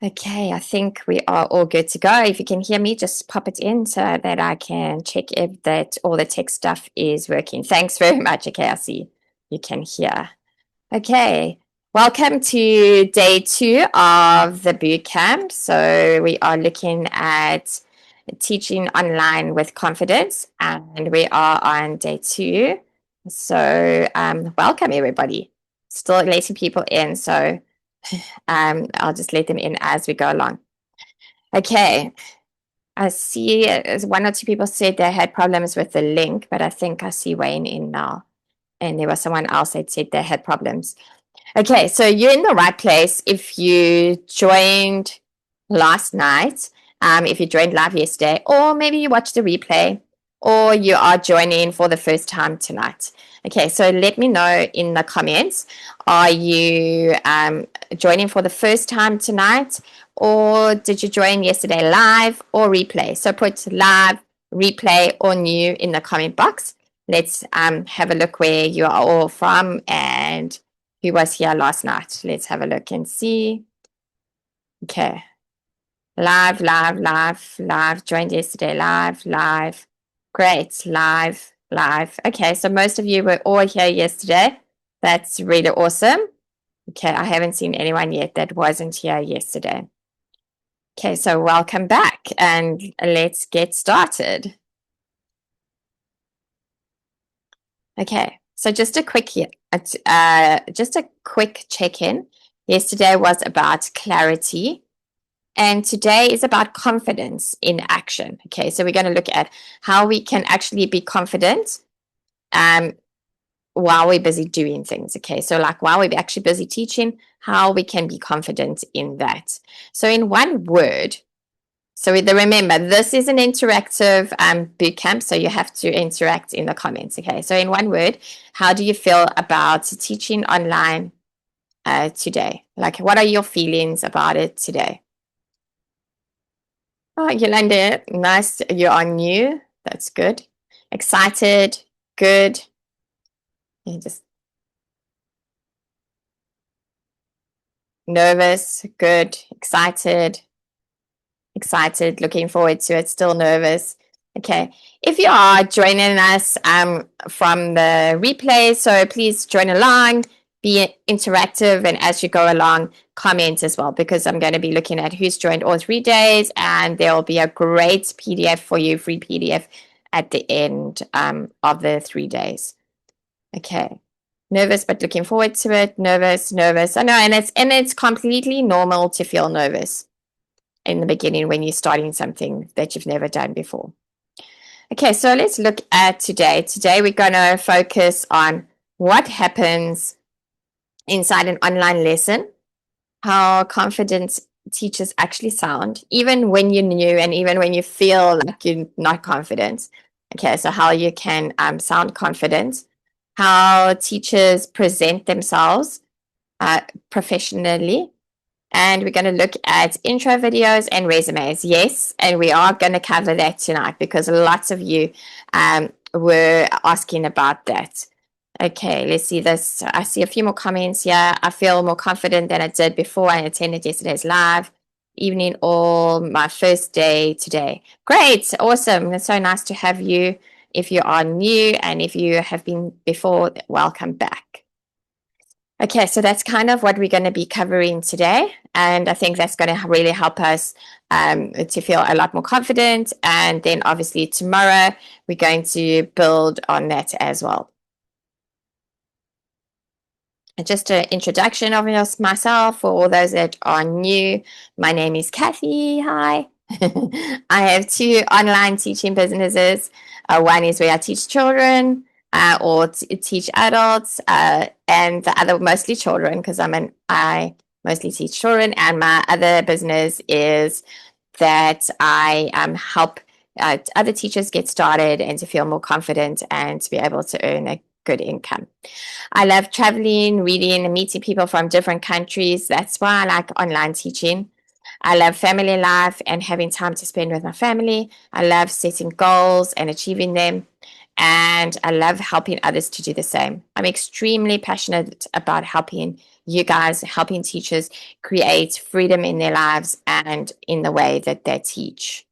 Okay, I think we are all good to go. If you can hear me, just pop it in so that I can check if that all the tech stuff is working. Thanks very much. Okay, I see you can hear. Okay, welcome to day 2 of the boot camp. So we are looking at teaching online with confidence, and we are on day 2. So welcome everybody. Still letting people in, so I'll just let them in as we go along. Okay, I see one or two people said they had problems with the link, but I think I see Wayne in now. And there was someone else that said they had problems. Okay, so you're in the right place if you joined last night, if you joined live yesterday, or maybe you watched the replay, or you are joining for the first time tonight. Okay, so let me know in the comments, are you joining for the first time tonight, or did you join yesterday live or replay? So put live, replay, or new in the comment box. Let's have a look where you are all from and who was here last night. Let's have a look and see. Okay. Live, live, live, live. Joined yesterday. Live, live. Great. Live, live. Okay, so most of you were all here yesterday. That's really awesome. Okay, I haven't seen anyone yet that wasn't here yesterday. Okay, so welcome back and let's get started. Okay, so just a quick check-in. Yesterday was about clarity, and today is about confidence in action. Okay, so we're going to look at how we can actually be confident while we're busy doing things. Okay, so like while we're actually busy teaching, how we can be confident in that. So in one word, so remember, this is an interactive boot camp, so you have to interact in the comments. Okay, so in one word, how do you feel about teaching online today? Like, what are your feelings about it today? Oh, Yolanda, nice. You are new. That's good. Excited. Good. You just nervous. Good. Excited. Excited. Looking forward to it. Still nervous. Okay. If you are joining us from the replay, so please join along, be interactive, and as you go along, comment as well, because I'm going to be looking at who's joined all 3 days, and there will be a great PDF for you, free PDF at the end of the 3 days. Okay. Nervous, but looking forward to it. Nervous, nervous. I know, and it's completely normal to feel nervous in the beginning when you're starting something that you've never done before. Okay, so let's look at today. Today we're going to focus on what happens inside an online lesson, how confident teachers actually sound, even when you're new and even when you feel like you're not confident. Okay, so how you can sound confident, how teachers present themselves professionally, and we're going to look at intro videos and resumes. Yes, and we are going to cover that tonight because lots of you were asking about that. Okay, let's see this. I see a few more comments here. I feel more confident than I did before I attended yesterday's live. Evening all, my first day today. Great, awesome. It's so nice to have you. If you are new and if you have been before, welcome back. Okay, so that's kind of what we're going to be covering today. And I think that's going to really help us to feel a lot more confident. And then obviously tomorrow, we're going to build on that as well. And just an introduction of myself for all those that are new. My name is Kathy. Hi. I have 2 online teaching businesses. One is where I teach children or teach adults, and the other mostly children because I mostly teach children. And my other business is that I help other teachers get started and to feel more confident and to be able to earn a good income. I love traveling, reading, and meeting people from different countries. That's why I like online teaching. I love family life and having time to spend with my family. I love setting goals and achieving them. And I love helping others to do the same. I'm extremely passionate about helping you guys helping teachers create freedom in their lives and in the way that they teach.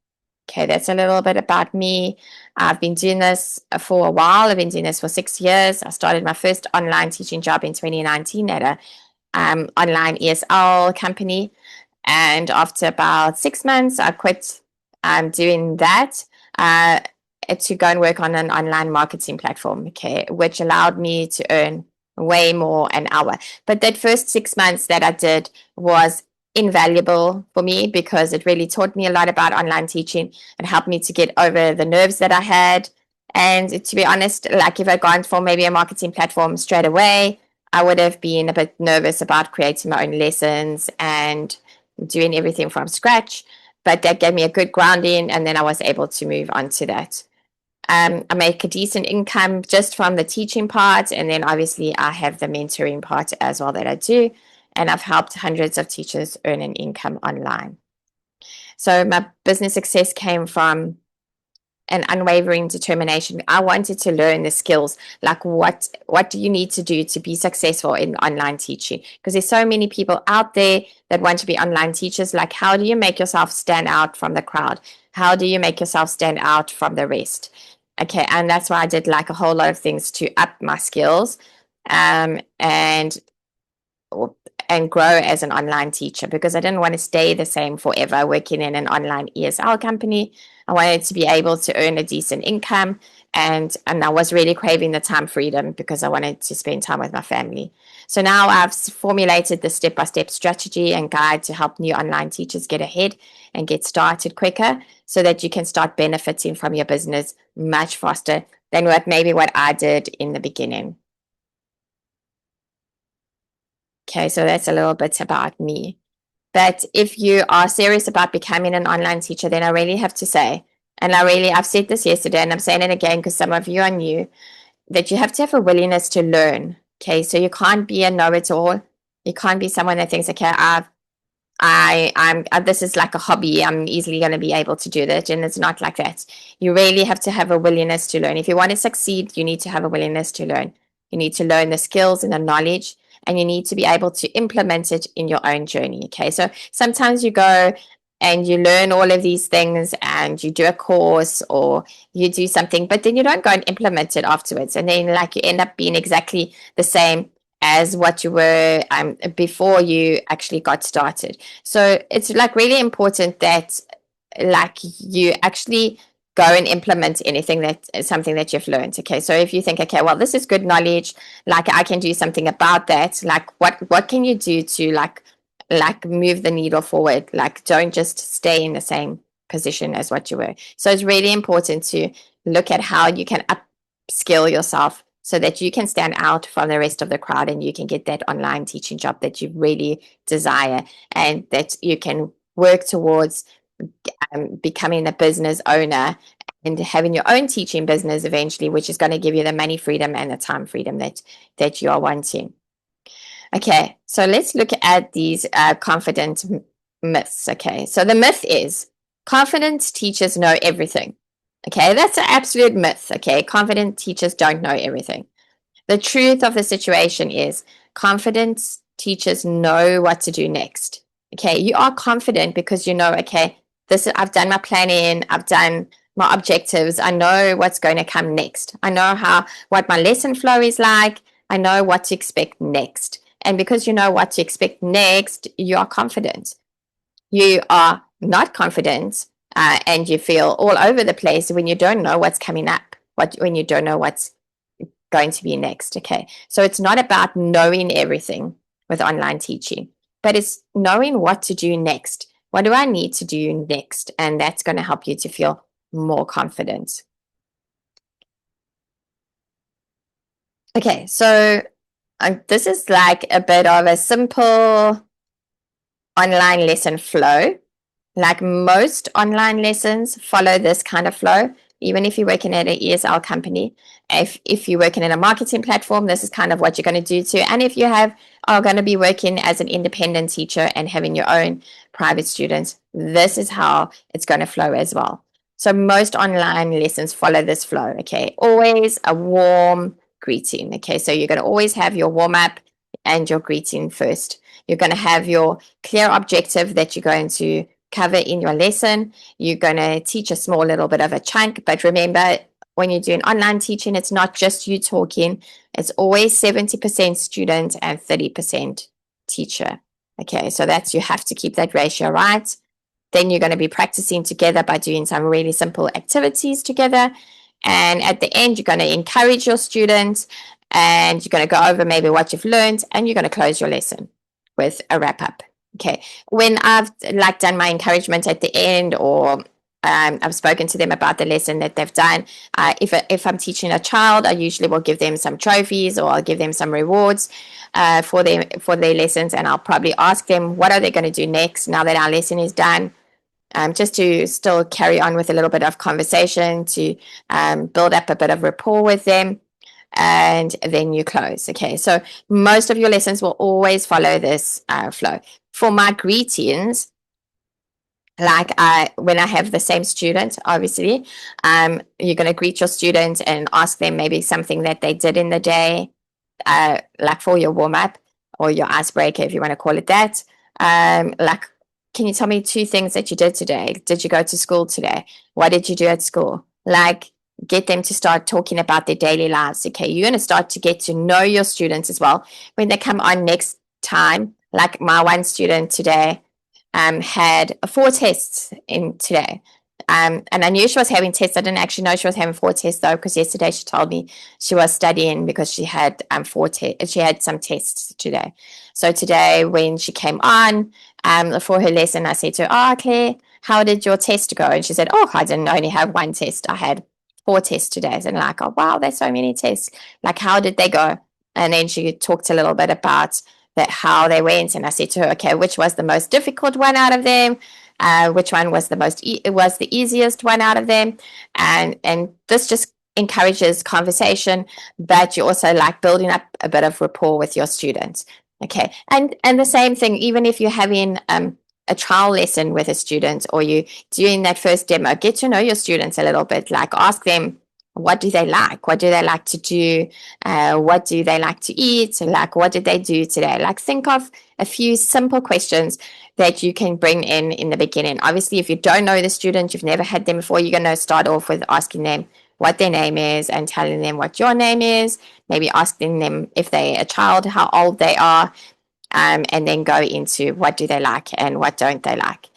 Okay, that's a little bit about me. I've been doing this for a while. I've been doing this for 6 years. I started my first online teaching job in 2019 at a online ESL company. And after about 6 months, I quit doing that to go and work on an online marketing platform, okay, which allowed me to earn way more an hour. But that first 6 months that I did was invaluable for me because it really taught me a lot about online teaching. It helped me to get over the nerves that I had. And to be honest, like if I'd gone for maybe a marketing platform straight away, I would have been a bit nervous about creating my own lessons and doing everything from scratch. But that gave me a good grounding, and then I was able to move on to that. I make a decent income just from the teaching part, and then obviously I have the mentoring part as well that I do, and I've helped hundreds of teachers earn an income online. So my business success came from an unwavering determination. I wanted to learn the skills, like what do you need to do to be successful in online teaching? Because there's so many people out there that want to be online teachers. Like, how do you make yourself stand out from the crowd? How do you make yourself stand out from the rest? Okay, and that's why I did like a whole lot of things to up my skills, and grow as an online teacher, because I didn't want to stay the same forever working in an online ESL company. I wanted to be able to earn a decent income, and I was really craving the time freedom because I wanted to spend time with my family. So now I've formulated the step-by-step strategy and guide to help new online teachers get ahead and get started quicker so that you can start benefiting from your business much faster than what I did in the beginning. Okay, so that's a little bit about me. But if you are serious about becoming an online teacher, then I really have to say, and I've said this yesterday and I'm saying it again because some of you are new, that you have to have a willingness to learn. Okay, so you can't be a know-it-all. You can't be someone that thinks, okay, this is like a hobby. I'm easily going to be able to do that. And it's not like that. You really have to have a willingness to learn. If you want to succeed, you need to have a willingness to learn. You need to learn the skills and the knowledge, and you need to be able to implement it in your own journey. Okay. So sometimes you go and you learn all of these things and you do a course or you do something, but then you don't go and implement it afterwards. And then like you end up being exactly the same as what you were before you actually got started. So it's like really important that like you actually go and implement anything that something that you've learned. Okay, so if you think, okay, well, this is good knowledge, like I can do something about that. Like what can you do to like move the needle forward? Like don't just stay in the same position as what you were. So it's really important to look at how you can upskill yourself so that you can stand out from the rest of the crowd and you can get that online teaching job that you really desire, and that you can work towards becoming a business owner and having your own teaching business eventually, which is going to give you the money freedom and the time freedom that you are wanting. Okay, so let's look at these confident myths. Okay, so the myth is confident teachers know everything. Okay, that's an absolute myth. Okay, confident teachers don't know everything. The truth of the situation is confident teachers know what to do next. Okay, you are confident because you know, okay, I've done my planning, I've done my objectives, I know what's going to come next. I know what my lesson flow is like, I know what to expect next. And because you know what to expect next, you are confident. You are not confident and you feel all over the place when you don't know what's coming up, when you don't know what's going to be next. Okay, so it's not about knowing everything with online teaching, but it's knowing what to do next. What do I need to do next? And that's going to help you to feel more confident. Okay, so this is like a bit of a simple online lesson flow. Like most online lessons follow this kind of flow. Even if you're working at an ESL company, if you're working in a marketing platform, this is kind of what you're going to do too. And if you are going to be working as an independent teacher and having your own private students, this is how it's going to flow as well. So most online lessons follow this flow. Okay, always a warm greeting. Okay, so you're going to always have your warm up and your greeting first. You're going to have your clear objective that you're going to cover in your lesson. You're going to teach a small little bit of a chunk, but remember, when you're doing online teaching, it's not just you talking. It's always 70% student and 30% teacher. Okay, so that's, you have to keep that ratio right. Then you're going to be practicing together by doing some really simple activities together. And at the end, you're going to encourage your students, and you're going to go over maybe what you've learned, and you're going to close your lesson with a wrap up. Okay. When I've like done my encouragement at the end, or I've spoken to them about the lesson that they've done, if I'm teaching a child, I usually will give them some trophies, or I'll give them some rewards for their lessons, and I'll probably ask them what are they going to do next now that our lesson is done. Just to still carry on with a little bit of conversation, to build up a bit of rapport with them, and then you close. Okay, so most of your lessons will always follow this flow. For my greetings, like when I have the same student, obviously, you're going to greet your student and ask them maybe something that they did in the day, like for your warm-up or your icebreaker, if you want to call it that. Like, can you tell me 2 things that you did today? Did you go to school today? What did you do at school? Like, get them to start talking about their daily lives. Okay, you're going to start to get to know your students as well when they come on next time. Like my one student today had 4 tests in today. And I knew she was having tests. I didn't actually know she was having 4 tests though, because yesterday she told me she was studying because she had she had some tests today. So today when she came on for her lesson, I said to her, "Oh, Claire, how did your test go?" And she said, "Oh, I didn't only have 1 test. I had 4 tests today." And like, "Oh, wow, there's so many tests. Like, how did they go?" And then she talked a little bit about that, how they went. And I said to her, "Okay, which was the most difficult one out of them? Which one was the easiest one out of them?" And this just encourages conversation, but you also like building up a bit of rapport with your students. Okay, and the same thing, even if you're having a trial lesson with a student, or you doing that first demo, get to know your students a little bit. Like, ask them, what do they like? What do they like to do? What do they like to eat? Like, what did they do today? Like, think of a few simple questions that you can bring in the beginning. Obviously, if you don't know the student, you've never had them before, you're going to start off with asking them what their name is and telling them what your name is. Maybe asking them if they're a child, how old they are, and then go into what do they like and what don't they like.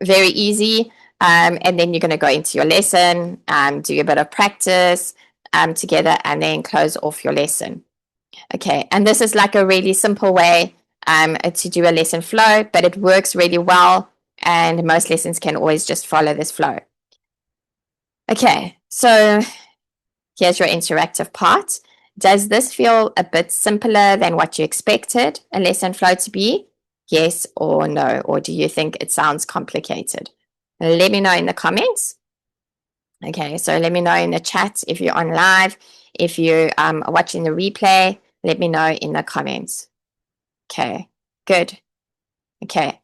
Very easy. And then you're going to go into your lesson, do a bit of practice together, and then close off your lesson. Okay, and this is like a really simple way to do a lesson flow, but it works really well, and most lessons can always just follow this flow. Okay, so here's your interactive part. Does this feel a bit simpler than what you expected a lesson flow to be? Yes or no? Or do you think it sounds complicated? Let me know in the comments. Okay, so let me know in the chat if you're on live, if you're watching the replay, let me know in the comments. Okay, good. Okay.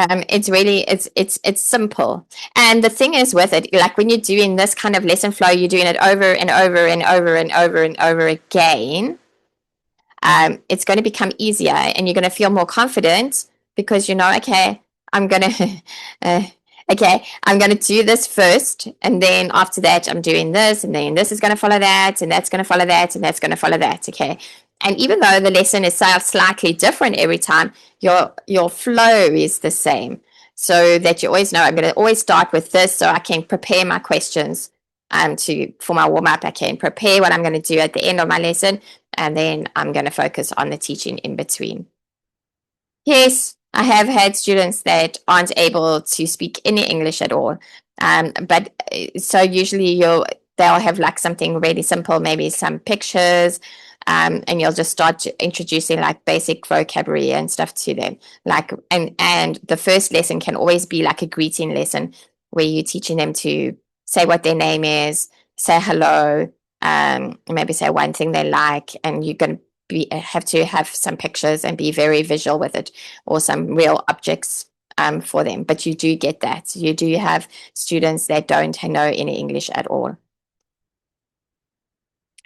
It's simple. And the thing is with it, like when you're doing this kind of lesson flow, you're doing it over and over and over and over and over again. It's going to become easier, and you're going to feel more confident, because you know, okay, I'm going to, I'm going to do this first, and then after that, I'm doing this, and then this is going to follow that, and that's going to follow that, and that's going to follow that. Okay. And even though the lesson is slightly different every time, your flow is the same. So that you always know, I'm going to always start with this, so I can prepare my questions for my warm-up. I can prepare what I'm going to do at the end of my lesson, and then I'm going to focus on the teaching in between. Yes, I have had students that aren't able to speak any English at all. But so usually they'll have like something really simple, maybe some pictures, and you'll just start introducing like basic vocabulary and stuff to them. Like, and the first lesson can always be like a greeting lesson, where you're teaching them to say what their name is, say hello, maybe say one thing they like, and you're going to have to have some pictures and be very visual with it, or some real objects for them. But you do get that. You do have students that don't know any English at all.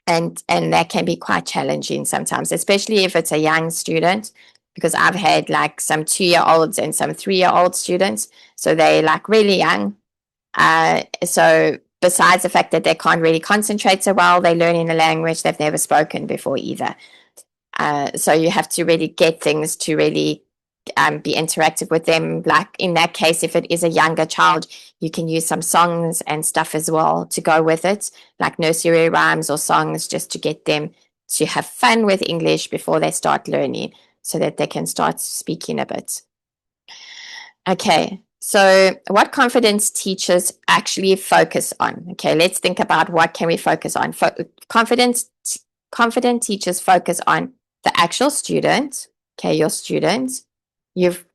And that can be quite challenging sometimes, especially if it's a young student, because I've had like some 2-year-olds and some 3-year-old students, so they're like really young. So besides the fact that they can't really concentrate so well, they're learning a language they've never spoken before either. So you have to really get things to really be interactive with them. Like in that case, if it is a younger child, you can use some songs and stuff as well to go with it, like nursery rhymes or songs, just to get them to have fun with English before they start learning, so that they can start speaking a bit. Okay, so what confidence teachers actually focus on? Okay, let's think about what can we focus on. Confident teachers focus on the actual student, okay, your students. You've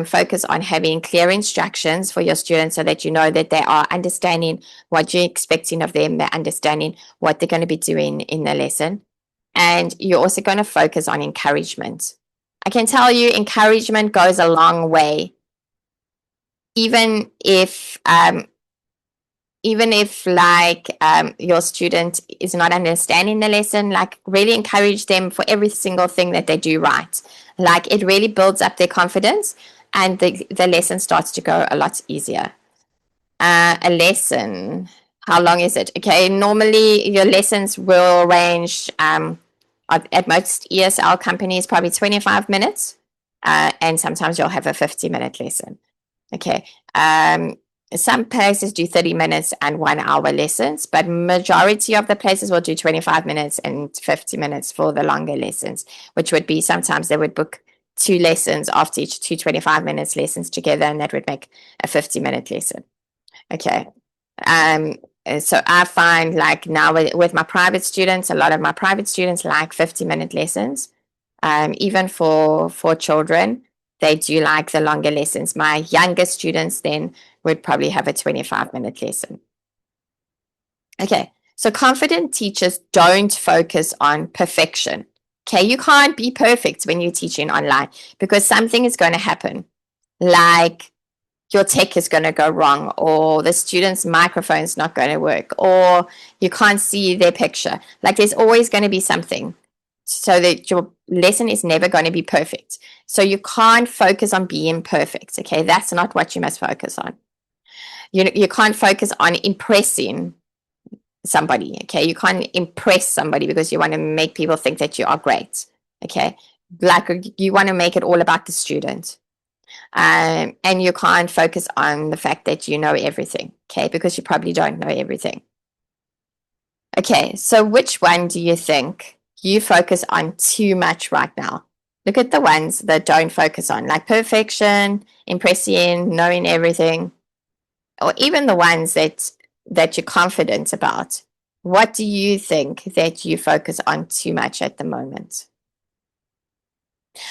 focus on having clear instructions for your students so that you know that they are understanding what you're expecting of them, they're understanding what they're going to be doing in the lesson. And you're also going to focus on encouragement. I can tell you encouragement goes a long way. Even if like your student is not understanding the lesson, like really encourage them for every single thing that they do right. Like it really builds up their confidence, and the lesson starts to go a lot easier. A lesson, how long is it? Okay, normally your lessons will range at most ESL companies probably 25 minutes, and sometimes you'll have a 50-minute lesson. Okay. Some places do 30 minutes and 1 hour lessons, but majority of the places will do 25 minutes and 50 minutes for the longer lessons, which would be sometimes they would book 2 lessons after each, 2 25 minutes lessons together, and that would make a 50-minute lesson. Okay. So I find like now with my private students, a lot of my private students like 50-minute lessons. Even for children, they do like the longer lessons. My younger students then would probably have a 25-minute lesson. Okay, so confident teachers don't focus on perfection. Okay, you can't be perfect when you're teaching online, because something is going to happen. Like your tech is going to go wrong, or the student's microphone is not going to work, or you can't see their picture. Like there's always going to be something, so that your lesson is never going to be perfect. So you can't focus on being perfect. Okay, that's not what you must focus on. You can't focus on impressing somebody. Okay, you can't impress somebody because you want to make people think that you are great. Okay, like you want to make it all about the student. And you can't focus on the fact that you know everything, okay, because you probably don't know everything. Okay, so which one do you think you focus on too much right now? Look at the ones that don't focus on, like perfection, impressing, knowing everything, or even the ones that you're confident about. What do you think that you focus on too much at the moment?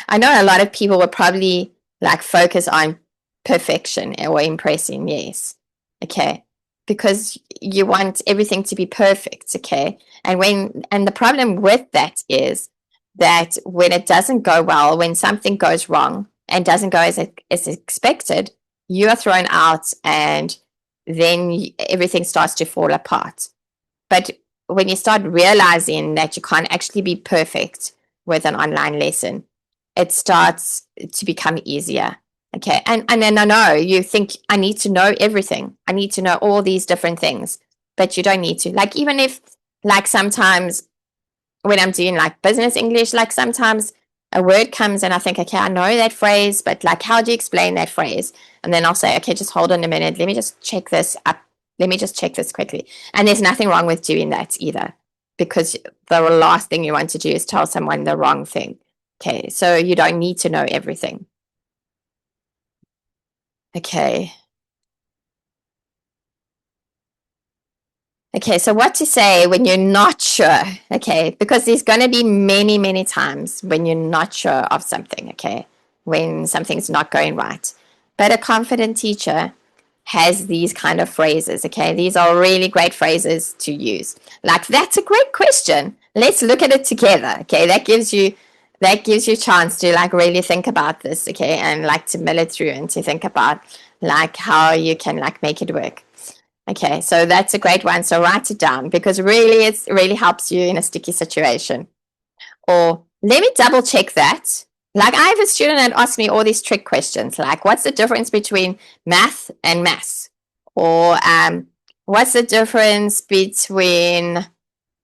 I know a lot of people would probably like focus on perfection or impressing, yes. Okay. Because you want everything to be perfect, okay? And the problem with that is that when it doesn't go well, when something goes wrong and doesn't go as expected, you are thrown out, and then everything starts to fall apart. But when you start realizing that you can't actually be perfect with an online lesson, it starts to become easier. Okay. And then I know you think, I need to know everything. I need to know all these different things, but you don't need to. Like, even if, like, sometimes when I'm doing like business English, like sometimes a word comes and I think, okay, I know that phrase, but like, how do you explain that phrase? And then I'll say, okay, just hold on a minute. Let me just check this up. Let me just check this quickly. And there's nothing wrong with doing that either, because the last thing you want to do is tell someone the wrong thing. Okay, so you don't need to know everything. Okay. Okay, so what to say when you're not sure, okay? Because there's going to be many, many times when you're not sure of something, okay? When something's not going right. But a confident teacher has these kind of phrases, okay? These are really great phrases to use. Like, that's a great question. Let's look at it together, okay? That gives you a chance to like really think about this, okay? And like to mill it through and to think about like how you can like make it work. Okay, so that's a great one. So write it down because really it really helps you in a sticky situation. Or let me double check that. Like I have a student that asks me all these trick questions, like what's the difference between math and maths? Or what's the difference between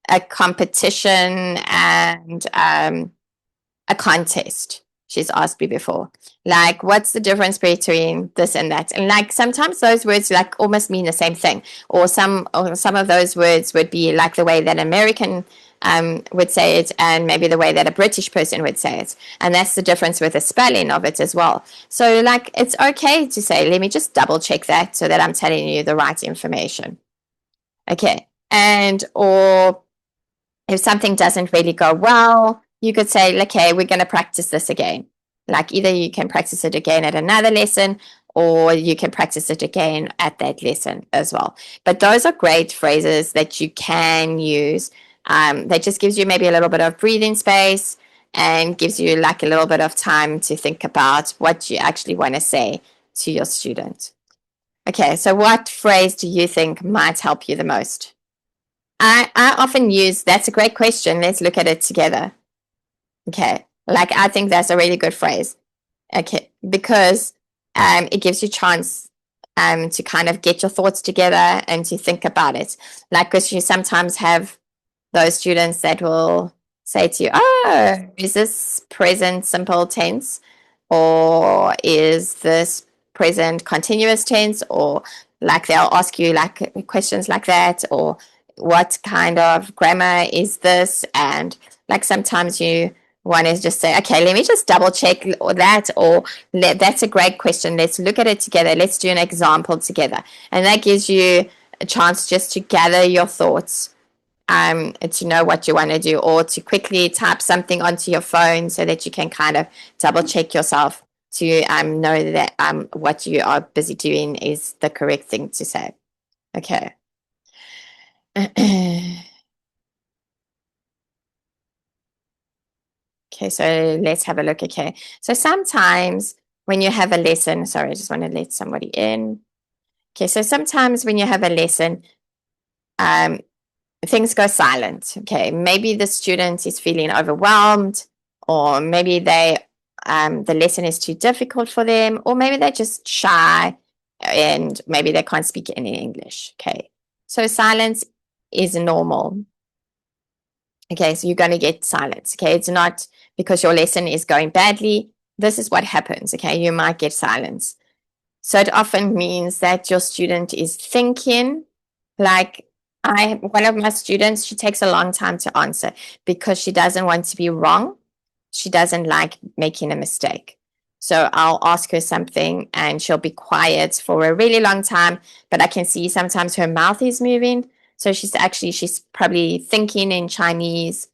a competition and a contest? She's asked me before. Like, what's the difference between this and that? And like sometimes those words like almost mean the same thing. Or some of those words would be like the way that American would say it, and maybe the way that a British person would say it. And that's the difference with the spelling of it as well. So like it's okay to say, let me just double check that so that I'm telling you the right information. Okay. And or if something doesn't really go well, you could say, okay, we're going to practice this again. Like either you can practice it again at another lesson or you can practice it again at that lesson as well. But those are great phrases that you can use. That just gives you maybe a little bit of breathing space and gives you like a little bit of time to think about what you actually want to say to your student. Okay, so what phrase do you think might help you the most? I often use, that's a great question. Let's look at it together. Okay. Like, I think that's a really good phrase. Okay. Because it gives you chance to kind of get your thoughts together and to think about it. Like, because you sometimes have those students that will say to you, oh, is this present simple tense? Or is this present continuous tense? Or like they'll ask you like questions like that, or what kind of grammar is this? And like sometimes you want to just say, okay, let me just double check that, or that's a great question. Let's look at it together. Let's do an example together. And that gives you a chance just to gather your thoughts, to know what you want to do, or to quickly type something onto your phone so that you can kind of double check yourself to know that what you are busy doing is the correct thing to say. Okay. Okay, so let's have a look. Okay, so sometimes when you have a lesson, sorry, I just want to let somebody in. Okay, so sometimes when you have a lesson, um, things go silent. Okay, maybe the student is feeling overwhelmed, or maybe the lesson is too difficult for them, or maybe they're just shy and maybe they can't speak any English. Okay, so silence is normal. Okay, so you're going to get silence. Okay, it's not because your lesson is going badly. This is what happens. Okay, you might get silence. So it often means that your student is thinking. Like one of my students, she takes a long time to answer because she doesn't want to be wrong. She doesn't like making a mistake. So I'll ask her something and she'll be quiet for a really long time, but I can see sometimes her mouth is moving. So she's probably thinking in Chinese,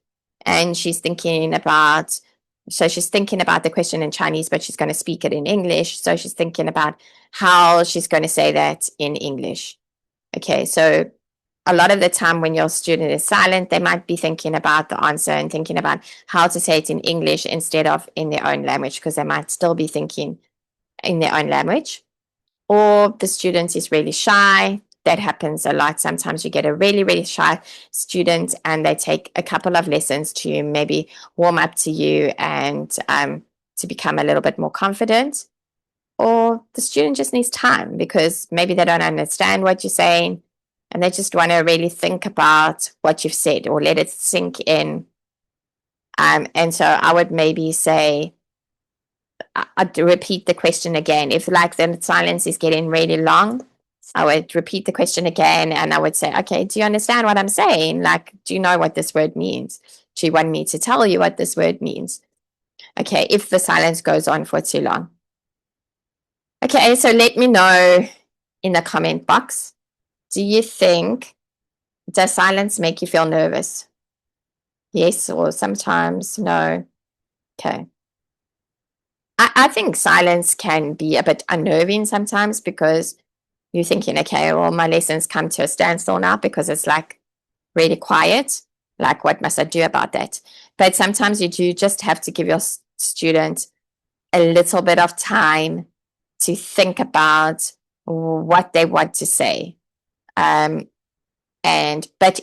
and she's thinking about the question in Chinese, but she's going to speak it in English. So she's thinking about how she's going to say that in English. Okay, so a lot of the time when your student is silent, they might be thinking about the answer and thinking about how to say it in English instead of in their own language, because they might still be thinking in their own language. Or the student is really shy. That happens a lot. Sometimes you get a really, really shy student and they take a couple of lessons to maybe warm up to you and to become a little bit more confident. Or the student just needs time because maybe they don't understand what you're saying and they just want to really think about what you've said or let it sink in. And so I would maybe say, I'd repeat the question again. If like the silence is getting really long, I would repeat the question again and I would say, okay, do you understand what I'm saying? Like, do you know what this word means? Do you want me to tell you what this word means? Okay, if the silence goes on for too long. Okay, so let me know in the comment box. Do you think, does silence make you feel nervous? Yes, or sometimes no. Okay. I think silence can be a bit unnerving sometimes because you're thinking, okay, well, my lessons come to a standstill now because it's like really quiet. Like, what must I do about that? But sometimes you do just have to give your student a little bit of time to think about what they want to say. But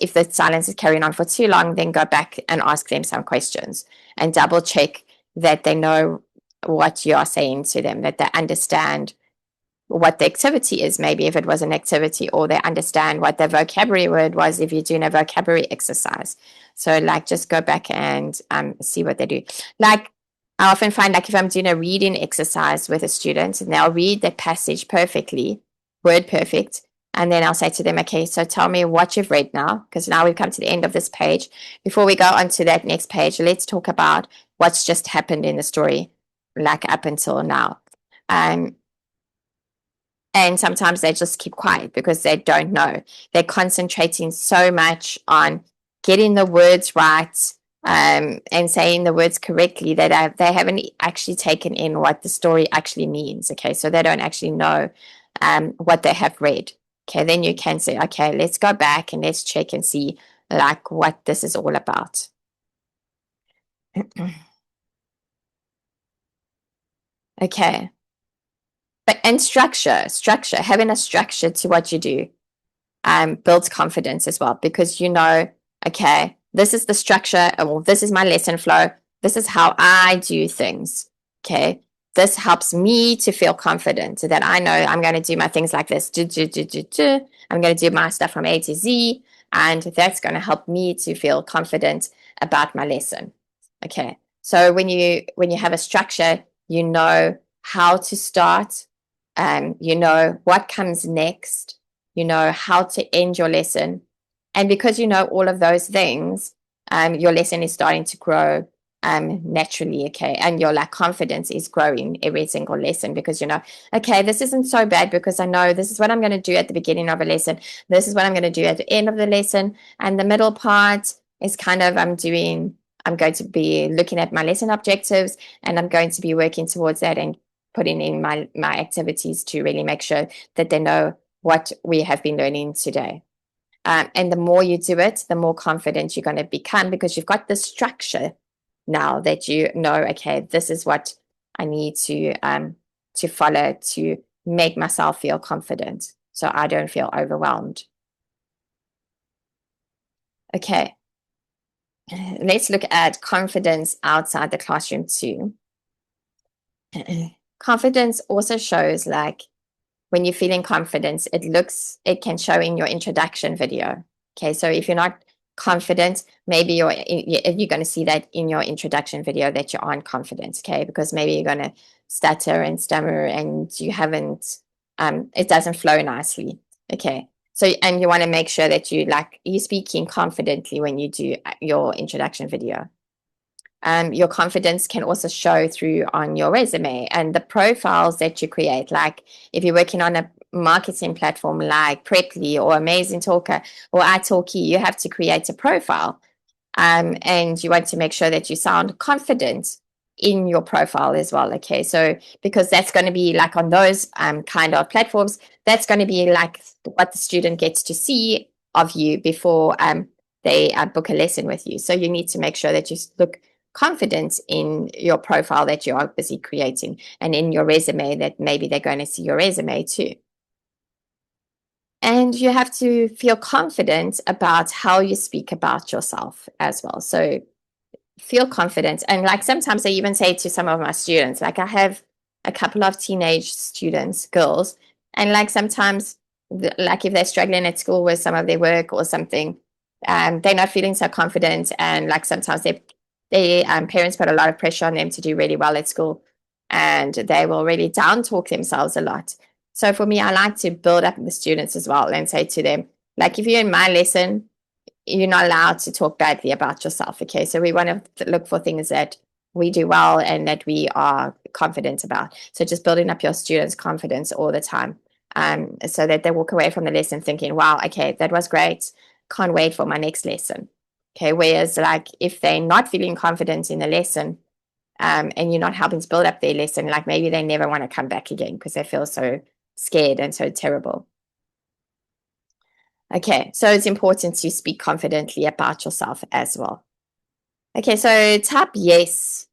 if the silence is carrying on for too long, then go back and ask them some questions and double check that they know what you are saying to them, that they understand what the activity is, maybe if it was an activity, or they understand what the vocabulary word was if you're doing a vocabulary exercise. So like just go back and see what they do. Like I often find like if I'm doing a reading exercise with a student and they'll read the passage perfectly, word perfect, and then I'll say to them, okay, so tell me what you've read now, because now we've come to the end of this page. Before we go on to that next page, let's talk about what's just happened in the story, like up until now. And sometimes they just keep quiet because they don't know. They're concentrating so much on getting the words right and saying the words correctly that they haven't actually taken in what the story actually means. Okay, so they don't actually know what they have read. Okay, then you can say, okay, let's go back and let's check and see like what this is all about. Okay. And structure, having a structure to what you do builds confidence as well, because you know, okay, this is the structure, or this is my lesson flow. This is how I do things. Okay. This helps me to feel confident that I know I'm going to do my things like this. I'm going to do my stuff from A to Z. And that's going to help me to feel confident about my lesson. Okay. So when you have a structure, you know how to start, you know what comes next, you know how to end your lesson. And because you know all of those things, your lesson is starting to grow naturally, okay? And your like confidence is growing every single lesson, because you know, okay, this isn't so bad because I know this is what I'm going to do at the beginning of a lesson. This is what I'm going to do at the end of the lesson. And the middle part is kind of I'm going to be looking at my lesson objectives, and I'm going to be working towards that and putting in my activities to really make sure that they know what we have been learning today. And the more you do it, the more confident you're going to become, because you've got the structure now that you know, okay, this is what I need to follow to make myself feel confident, so I don't feel overwhelmed. Okay, let's look at confidence outside the classroom too. Confidence also shows like when you're feeling confidence, it can show in your introduction video. Okay, so if you're not confident, maybe you're going to see that in your introduction video that you aren't confident. Okay, because maybe you're going to stutter and stammer and you haven't, it doesn't flow nicely. Okay, so and you want to make sure that you're speaking confidently when you do your introduction video. Your confidence can also show through on your resume and the profiles that you create. Like if you're working on a marketing platform like Preply or Amazing Talker or italki, you have to create a profile. And you want to make sure that you sound confident in your profile as well. Okay, so because that's going to be like on those kind of platforms, that's going to be like what the student gets to see of you before they book a lesson with you. So you need to make sure that you look confident in your profile that you are busy creating, and in your resume that maybe they're going to see your resume too. And you have to feel confident about how you speak about yourself as well. So feel confident. And like sometimes I even say to some of my students, like I have a couple of teenage students, girls, and like sometimes like if they're struggling at school with some of their work or something, they're not feeling so confident, and like sometimes they parents put a lot of pressure on them to do really well at school, and they will really down talk themselves a lot. So for me, I like to build up the students as well and say to them, like if you're in my lesson, you're not allowed to talk badly about yourself. Okay, so we want to look for things that we do well and that we are confident about. So just building up your students' confidence all the time, so that they walk away from the lesson thinking, wow, okay, that was great, can't wait for my next lesson. Okay, whereas like if they're not feeling confident in the lesson, and you're not helping to build up their lesson, like maybe they never want to come back again because they feel so scared and so terrible. Okay, so it's important to speak confidently about yourself as well. Okay, so tap yes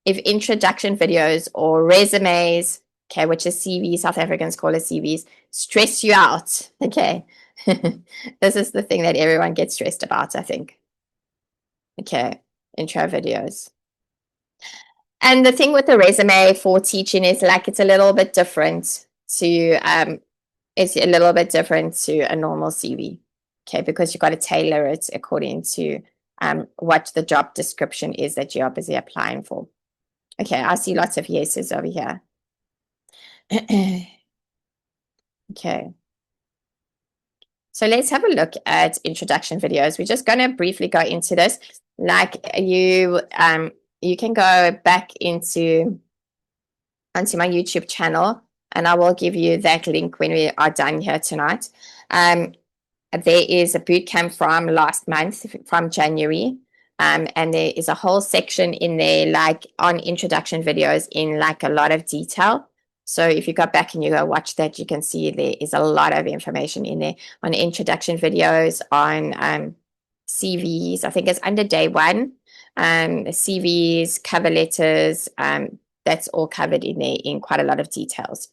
if introduction videos or resumes, okay, which is CVs, South Africans call it CVs, stress you out. Okay, This is the thing that everyone gets stressed about, I think. Okay, intro videos. And the thing with the resume for teaching is like it's a little bit different to a normal CV. Okay, because you've got to tailor it according to what the job description is that you are busy applying for. Okay, I see lots of yeses over here. Okay. So let's have a look at introduction videos. We're just going to briefly go into this. Like you can go back onto my YouTube channel, and I will give you that link when we are done here tonight. There is a boot camp from last month, from January. And there is a whole section in there, like on introduction videos in like a lot of detail. So if you go back and you go watch that, you can see there is a lot of information in there on introduction videos, on CVs. I think it's under day one, CVs, cover letters. That's all covered in there in quite a lot of details.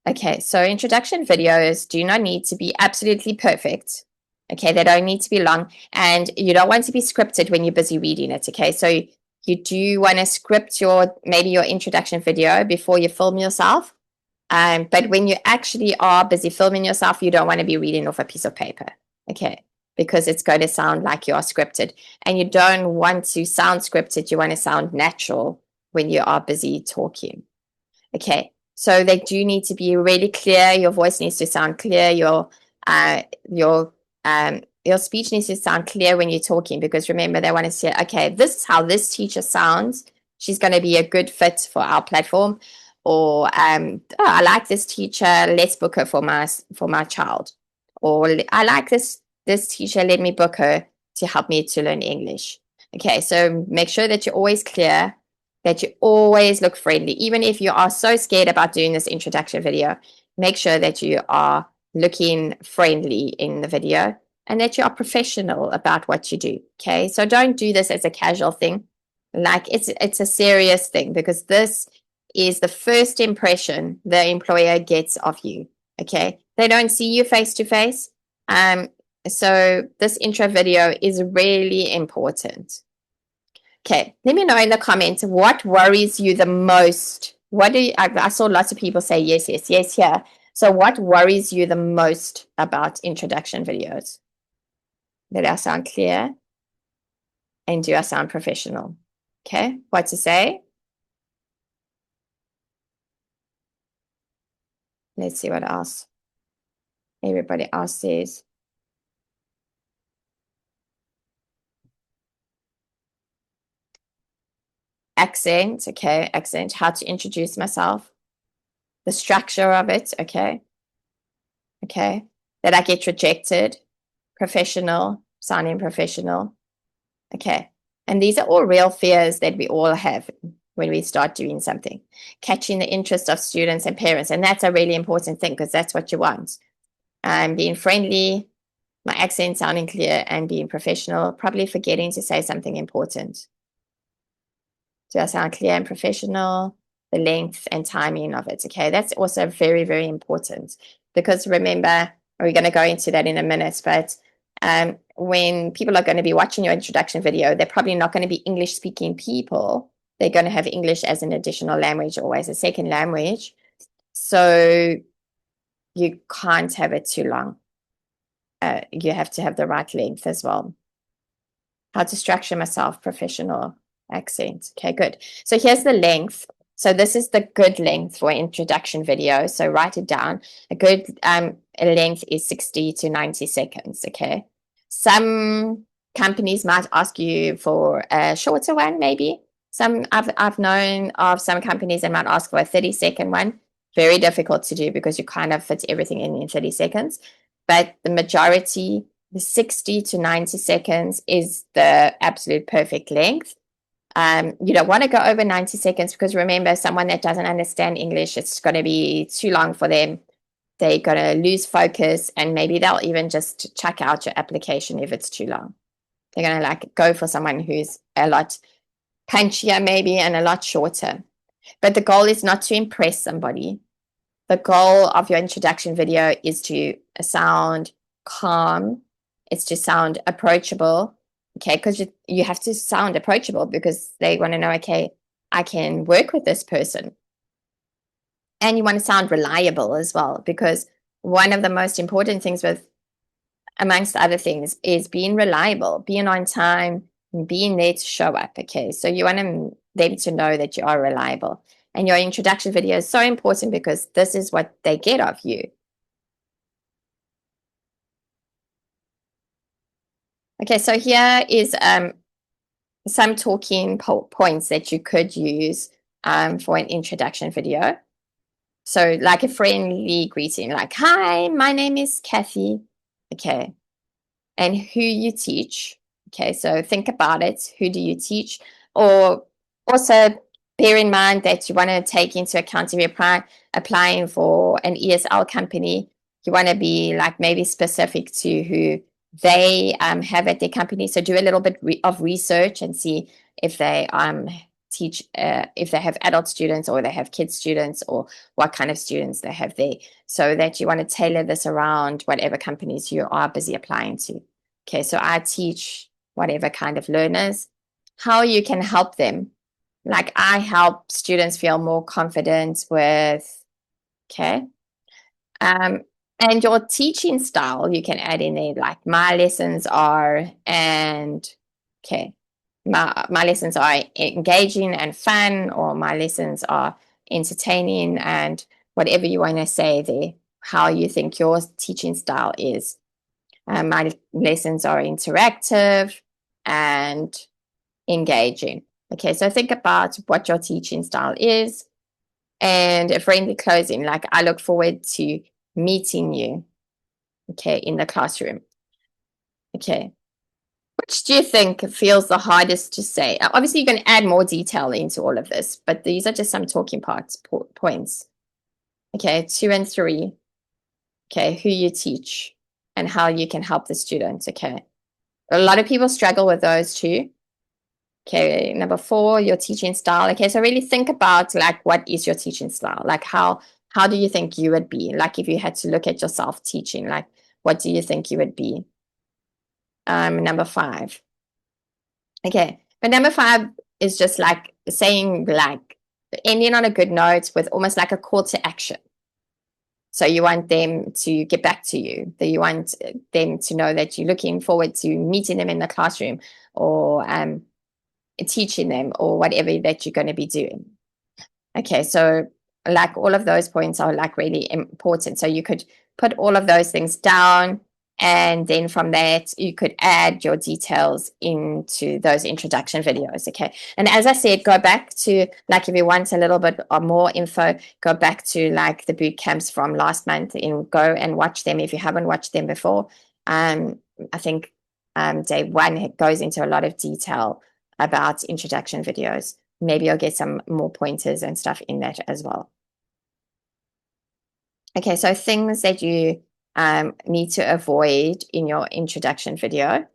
Okay, so introduction videos do not need to be absolutely perfect. Okay, they don't need to be long, and you don't want to be scripted when you're busy reading it. Okay, so you do want to script maybe your introduction video before you film yourself. But when you actually are busy filming yourself, you don't want to be reading off a piece of paper. Okay, because it's going to sound like you are scripted, and you don't want to sound scripted. You want to sound natural when you are busy talking. Okay, so they do need to be really clear. Your voice needs to sound clear. Your speech needs to sound clear when you're talking, because remember, they want to say, okay, this is how this teacher sounds. She's going to be a good fit for our platform. Or I like this teacher. Let's book her for my child. Or I like this teacher. Let me book her to help me to learn English. Okay, so make sure that you're always clear, that you always look friendly. Even if you are so scared about doing this introduction video, make sure that you are looking friendly in the video and that you are professional about what you do. Okay, so don't do this as a casual thing. Like it's a serious thing, because this is the first impression the employer gets of you. Okay, they don't see you face to face. So this intro video is really important. Okay, let me know in the comments what worries you the most. I saw lots of people say yes, yes, yes here. So what worries you the most about introduction videos? Did I sound clear? And do I sound professional? Okay, what to say? Let's see what else everybody else says. Accent, okay, accent, how to introduce myself, the structure of it, okay, that I get rejected, professional, sounding professional, okay. And these are all real fears that we all have when we start doing something. Catching the interest of students and parents, and that's a really important thing, because that's what you want. Being friendly, my accent sounding clear, and being professional, probably forgetting to say something important. Do I sound clear and professional? The length and timing of it. Okay, that's also very, very important, because remember, we're going to go into that in a minute, but when people are going to be watching your introduction video, they're probably not going to be English speaking people. They're going to have English as an additional language or as a second language. So you can't have it too long. You have to have the right length as well. How to structure myself, professional accent. Okay, good. So here's the length. So this is the good length for introduction video. So write it down. A good length is 60 to 90 seconds. Okay. Some companies might ask you for a shorter one, maybe. I've known of some companies that might ask for a 30-second one. Very difficult to do, because you kind of fit everything in 30 seconds. But the majority, the 60 to 90 seconds is the absolute perfect length. You don't want to go over 90 seconds, because remember, someone that doesn't understand English, it's going to be too long for them. They're going to lose focus, and maybe they'll even just check out your application if it's too long. They're going to like go for someone who's a lot punchier maybe and a lot shorter. But the goal is not to impress somebody. the goal of your introduction video is to sound calm. It's to sound approachable. Okay, because you have to sound approachable because they want to know, okay, I can work with this person. And you want to sound reliable as well, because one of the most important things with, amongst other things, is being reliable, being on time, and being there to show up. Okay, so you want them to know that you are reliable. And your introduction video is so important because this is what they get of you. Okay, so here is some talking points that you could use for an introduction video. So like a friendly greeting, like, hi, my name is Kathy. Okay. And who you teach. Okay. So think about it. Who do you teach? Or also bear in mind that you want to take into account if you're applying for an ESL company, you want to be like maybe specific to who they have at their company. So do a little bit of research and see if they teach, if they have adult students or they have kids students or what kind of students they have there, so that you want to tailor this around whatever companies you are busy applying to. Okay, so I teach whatever kind of learners, how you can help them. Like I help students feel more confident with, okay, and your teaching style, you can add in there, like my lessons are, and okay, my lessons are engaging and fun, or my lessons are entertaining, and whatever you want to say there, how you think your teaching style is. My lessons are interactive and engaging. Okay, so think about what your teaching style is, and a friendly closing, like I look forward to meeting you, okay, in the classroom. Okay. Which do you think feels the hardest to say? Obviously, you can add more detail into all of this, but these are just some talking points. Okay, 2 and 3. Okay, who you teach and how you can help the students. Okay, a lot of people struggle with those too. Okay, number 4, your teaching style. Okay, so really think about like what is your teaching style? Like how do you think you would be? Like if you had to look at yourself teaching, like what do you think you would be? Number 5. Okay, but number 5 is just like saying like ending on a good note with almost like a call to action. So you want them to get back to you, that you want them to know that you're looking forward to meeting them in the classroom or teaching them or whatever that you're going to be doing. Okay, so like all of those points are like really important. So you could put all of those things down, and then from that you could add your details into those introduction videos. Okay, and as I said, go back to, like, if you want a little bit or more info, go back to like the boot camps from last month and go and watch them if you haven't watched them before. I think day 1 goes into a lot of detail about introduction videos. Maybe you'll get some more pointers and stuff in that as well. Okay, so things that you need to avoid in your introduction video.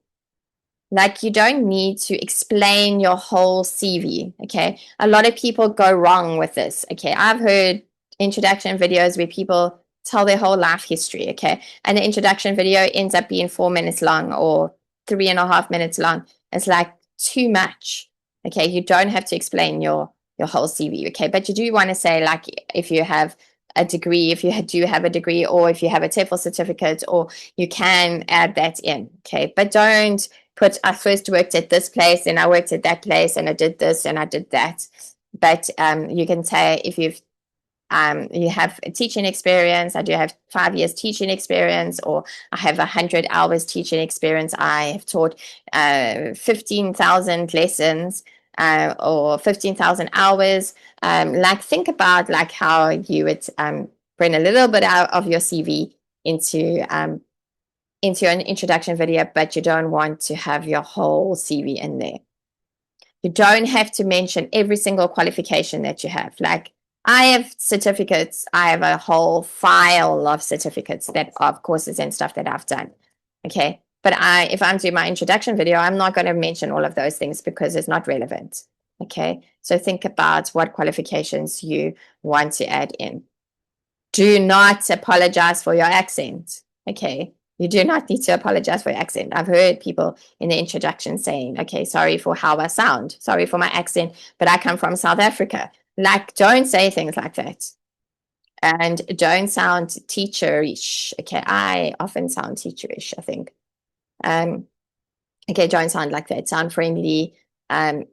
Like, you don't need to explain your whole CV, okay? A lot of people go wrong with this, okay? I've heard introduction videos where people tell their whole life history, okay? And the introduction video ends up being 4 minutes long or 3.5 minutes long. It's like too much, okay? You don't have to explain your whole CV, okay? But you do want to say, like, if you have a degree, if you do have a degree, or if you have a TEFL certificate, or you can add that in, okay? But don't put, I first worked at this place and I worked at that place and I did this and I did that. But you can say if you have a teaching experience, I do have 5 years teaching experience, or I have 100 hours teaching experience. I have taught 15,000 lessons or 15,000 hours. Like, think about like how you would bring a little bit out of your CV into an introduction video, but you don't want to have your whole CV in there. You don't have to mention every single qualification that you have. Like, I have certificates. I have a whole file of certificates that of courses and stuff that I've done. Okay. But if I'm doing my introduction video, I'm not going to mention all of those things because it's not relevant. Okay. So think about what qualifications you want to add in. do not apologize for your accent. Okay. You do not need to apologize for your accent. I've heard people in the introduction saying, okay, sorry for how I sound, sorry for my accent, but I come from South Africa. Like, don't say things like that. And don't sound teacherish. Okay, I often sound teacherish, I think. Okay, don't sound like that. Sound friendly, and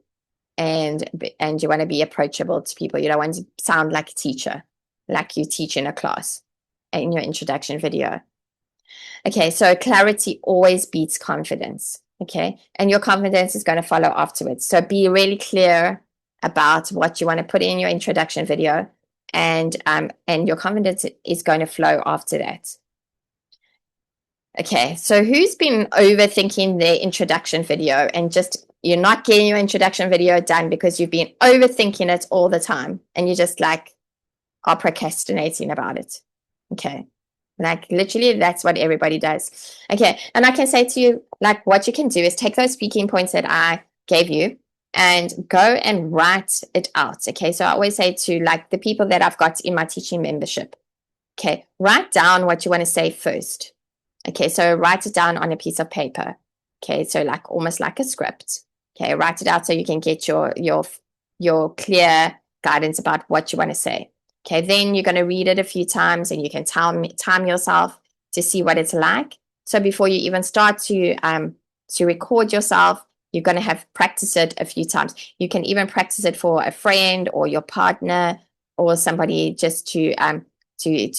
you want to be approachable to people. You don't want to sound like a teacher, like you teach in a class in your introduction video. Okay, so clarity always beats confidence. Okay, and your confidence is going to follow afterwards. So be really clear about what you want to put in your introduction video, and your confidence is going to flow after that. Okay, so who's been overthinking their introduction video and just you're not getting your introduction video done because you've been overthinking it all the time and you just like are procrastinating about it? Okay, like literally that's what everybody does. Okay, and I can say to you, like what you can do is take those speaking points that I gave you and go and write it out. Okay, so I always say to like the people that I've got in my teaching membership, okay, write down what you want to say first. Okay, so write it down on a piece of paper. Okay, so like almost like a script. Okay, write it out so you can get your clear guidance about what you want to say. Okay, then you're going to read it a few times and you can time yourself to see what it's like. So before you even start to record yourself, you're going to have practiced it a few times. You can even practice it for a friend or your partner or somebody just to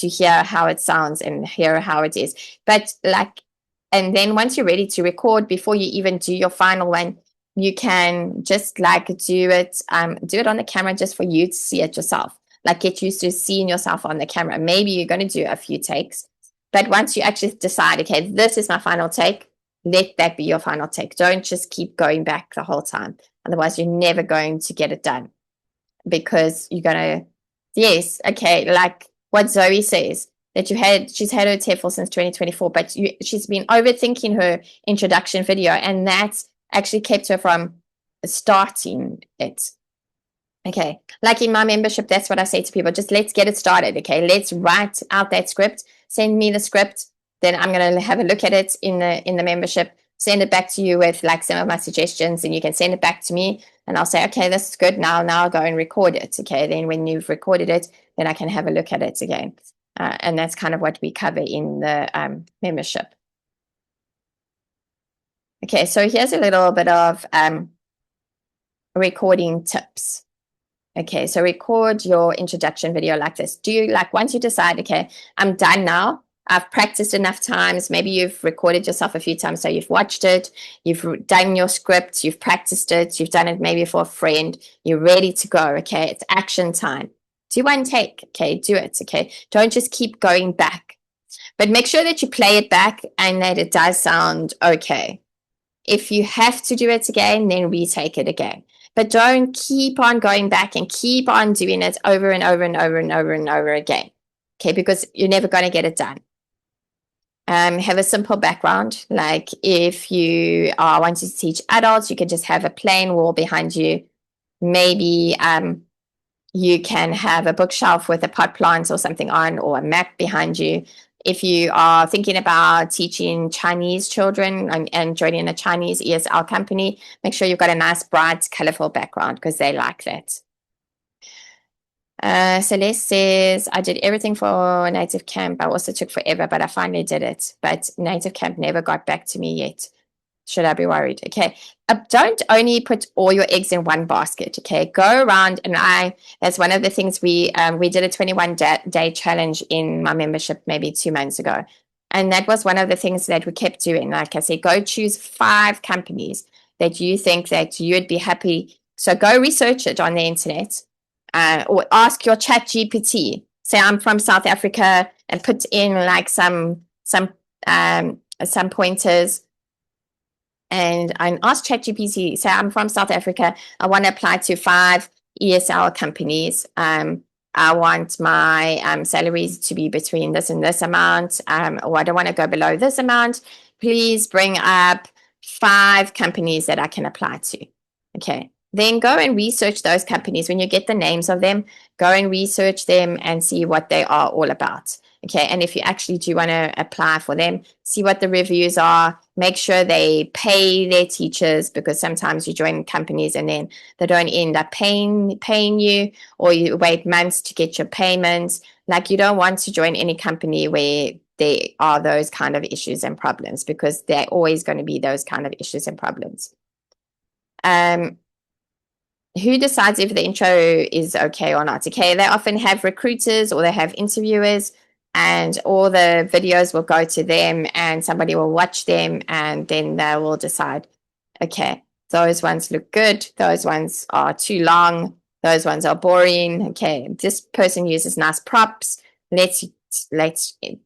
hear how it sounds and hear how it is. But like, and then once you're ready to record, before you even do your final one, you can just like do it on the camera just for you to see it yourself. Like get used to seeing yourself on the camera. Maybe you're going to do a few takes, but once you actually decide, okay, this is my final take, let that be your final take. Don't just keep going back the whole time. Otherwise, you're never going to get it done because you're going to, yes, okay, like what Zoe says, that she's had her TEFL since 2024, but she's been overthinking her introduction video, and that's actually kept her from starting it. Okay, like in my membership, that's what I say to people, just let's get it started. Okay, let's write out that script, send me the script, then I'm going to have a look at it in the membership, send it back to you with like some of my suggestions, and you can send it back to me and I'll say, okay, this is good. Now I'll go and record it. Okay, then when you've recorded it, then I can have a look at it again. And that's kind of what we cover in the membership. Okay, so here's a little bit of recording tips. Okay, so record your introduction video like this. Do you like once you decide, okay, I'm done now. I've practiced enough times. Maybe you've recorded yourself a few times. So you've watched it, you've done your script, you've practiced it, you've done it maybe for a friend, you're ready to go. Okay, it's action time. Do one take. Okay, do it. Okay, don't just keep going back, but make sure that you play it back and that it does sound okay. If you have to do it again, then retake it again. But don't keep on going back and keep on doing it over and over and over and over and over again. Okay, because you're never going to get it done. Have a simple background. Like if you are wanting to teach adults, you can just have a plain wall behind you. Maybe you can have a bookshelf with a pot plant or something on, or a map behind you. If you are thinking about teaching Chinese children and joining a Chinese ESL company, make sure you've got a nice, bright, colorful background because they like that. Celeste says, I did everything for Native Camp. I also took forever, but I finally did it. But Native Camp never got back to me yet. Should I be worried? Okay. Don't only put all your eggs in one basket. Okay. Go around, and that's one of the things we did a 21-day challenge in my membership maybe 2 months ago. And that was one of the things that we kept doing. Like I said, go choose 5 companies that you think that you'd be happy. So go research it on the internet, or ask your chat GPT. Say I'm from South Africa, and put in like some pointers. And ask ChatGPT, say, I'm from South Africa. I want to apply to 5 ESL companies. I want my salaries to be between this and this amount, or I don't want to go below this amount. Please bring up 5 companies that I can apply to. Okay. then go and research those companies. When you get the names of them, go and research them and see what they are all about. Okay, and if you actually do want to apply for them, see what the reviews are. Make sure they pay their teachers, because sometimes you join companies and then they don't end up paying you, or you wait months to get your payments. Like, you don't want to join any company where there are those kind of issues and problems, because they're always going to be those kind of issues and problems. Who decides if the intro is okay or not? Okay, they often have recruiters or they have interviewers, and all the videos will go to them and somebody will watch them, and then they will decide, okay, those ones look good, those ones are too long, those ones are boring. Okay, this person uses nice props. Let's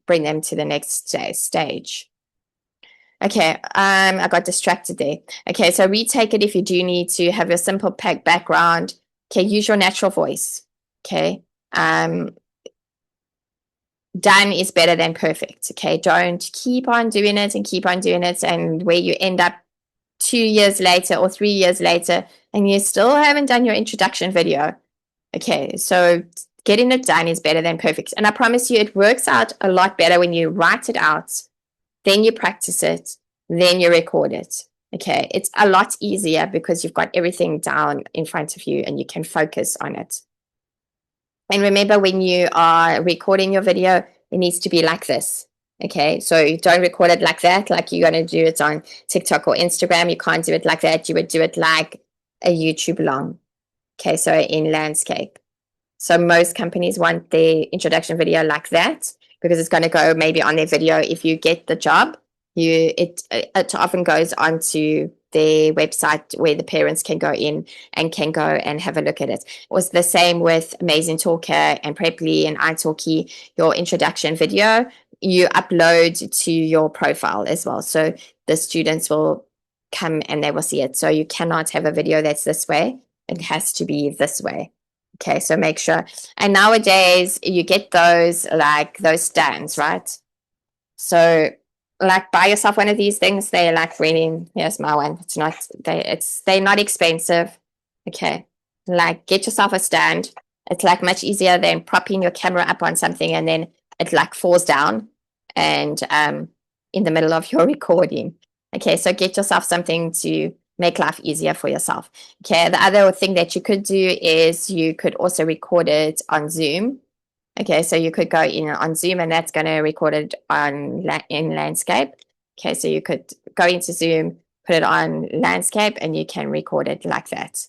bring them to the next stage. Okay, I got distracted there. Okay, so retake it if you do need to. Have your simple background. Okay, use your natural voice. Okay, done is better than perfect. Okay, don't keep on doing it and keep on doing it, and where you end up 2 years later or 3 years later and you still haven't done your introduction video. Okay, so getting it done is better than perfect. And I promise you, it works out a lot better when you write it out, then you practice it, then you record it. Okay, it's a lot easier because you've got everything down in front of you and you can focus on it. And remember, when you are recording your video, it needs to be like this. Okay, so don't record it like that, like you're going to do it on TikTok or Instagram. You can't do it like that. You would do it like a YouTube long. Okay, so in landscape. So most companies want their introduction video like that, because it's going to go maybe on their video. If you get the job, it often goes onto their website where the parents can go in and can go and have a look at it. It was the same with Amazing Talker and Preply and italki. Your introduction video, you upload to your profile as well. So the students will come and they will see it. So you cannot have a video that's this way. It has to be this way. Okay, so make sure. And nowadays you get those, like those stands, right? So like, buy yourself one of these things. They're like really, here's my one. They're not expensive. Okay. Like, get yourself a stand. It's like much easier than propping your camera up on something and then it like falls down and in the middle of your recording. Okay, so get yourself something to make life easier for yourself. Okay, the other thing that you could do is you could also record it on Zoom. Okay, so you could go in on Zoom and that's going to record it in landscape. Okay, so you could go into Zoom, put it on landscape, and you can record it like that.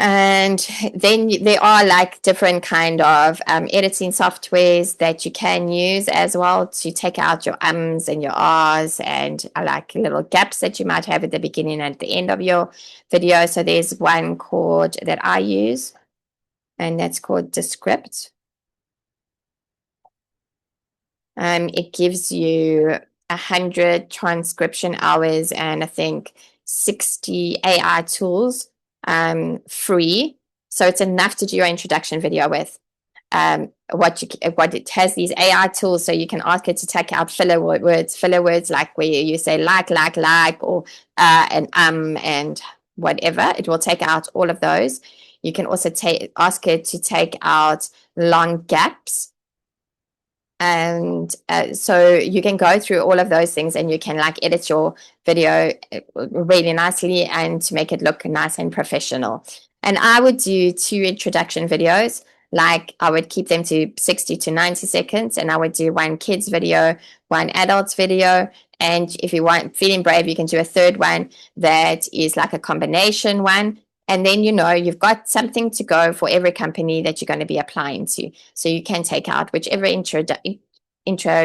And then there are like different kind of editing softwares that you can use as well to take out your ums and your ahs and like little gaps that you might have at the beginning and at the end of your video. So there's one called that I use, and that's called Descript. It gives you 100 transcription hours and I think 60 AI tools free. So it's enough to do your introduction video with. What it has, these AI tools, so you can ask it to take out filler words like where you say like, or and whatever. It will take out all of those. You can also ask it to take out long gaps. And so you can go through all of those things and you can like edit your video really nicely and to make it look nice and professional. And I would do 2 introduction videos. Like, I would keep them to 60 to 90 seconds, and I would do 1 kids video, 1 adults video. And if you want, feeling brave, you can do a 3rd one that is like a combination one. And then, you've got something to go for every company that you're going to be applying to. So you can take out whichever intro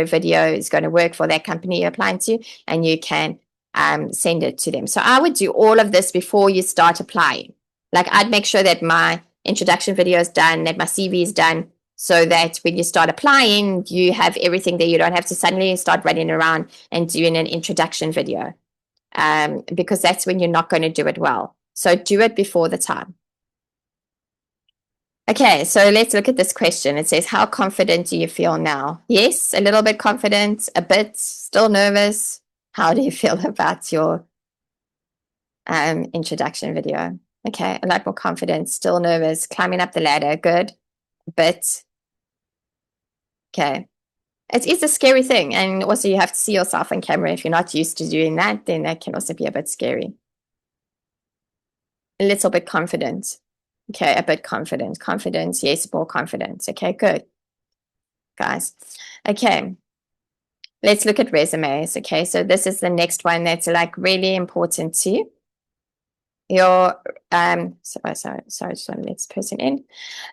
video is going to work for that company you're applying to, and you can send it to them. So I would do all of this before you start applying. Like, I'd make sure that my introduction video is done, that my CV is done, so that when you start applying, you have everything there. You don't have to suddenly start running around and doing an introduction video, because that's when you're not going to do it well. So do it before the time. Okay, so let's look at this question. It says, how confident do you feel now? Yes, a little bit confident, a bit, still nervous. How do you feel about your Introduction video. Okay, a lot more confident, still nervous, climbing up the ladder, good. But okay, it is a scary thing. And also you have to see yourself on camera. If you're not used to doing that, then that can also be a bit scary. A little bit confident. Okay, a bit confident. Confidence, yes, more confidence. Okay, good. Guys. Okay. Let's look at resumes. Okay, so this is the next one that's like really important to you. Your sorry, just want to let this person in.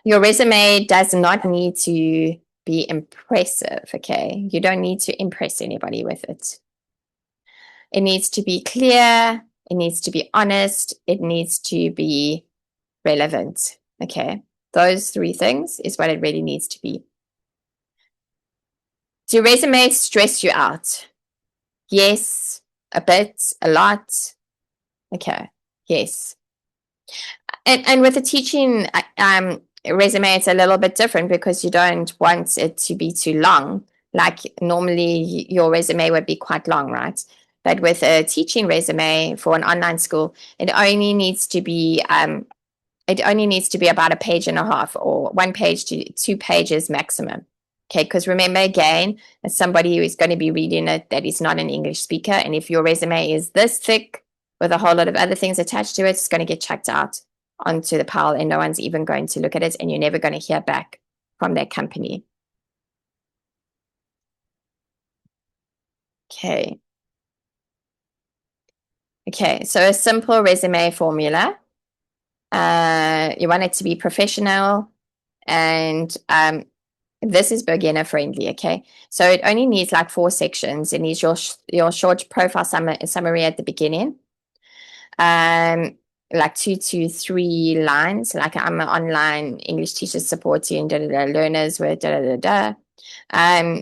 Your resume does not need to be impressive. Okay, you don't need to impress anybody with it. It needs to be clear, it needs to be honest, it needs to be relevant. Okay, those three things is what it really needs to be. Do resumes stress you out? Yes, a bit, a lot. Okay, yes. And with a teaching resume, it's a little bit different because you don't want it to be too long. Like normally your resume would be quite long, right? But with a teaching resume for an online school, it only needs to be about a page and a half or 1 page to 2 pages maximum. Okay, because remember again, as somebody who is going to be reading it that is not an English speaker, and if your resume is this thick with a whole lot of other things attached to it, it's going to get chucked out onto the pile and no one's even going to look at it and you're never going to hear back from that company. Okay. Okay, so a simple resume formula. You want it to be professional and this is beginner friendly. Okay, so it only needs like 4 sections. It needs your short profile summary at the beginning, like 2 to 3 lines, like I'm an online English teacher supporting learners with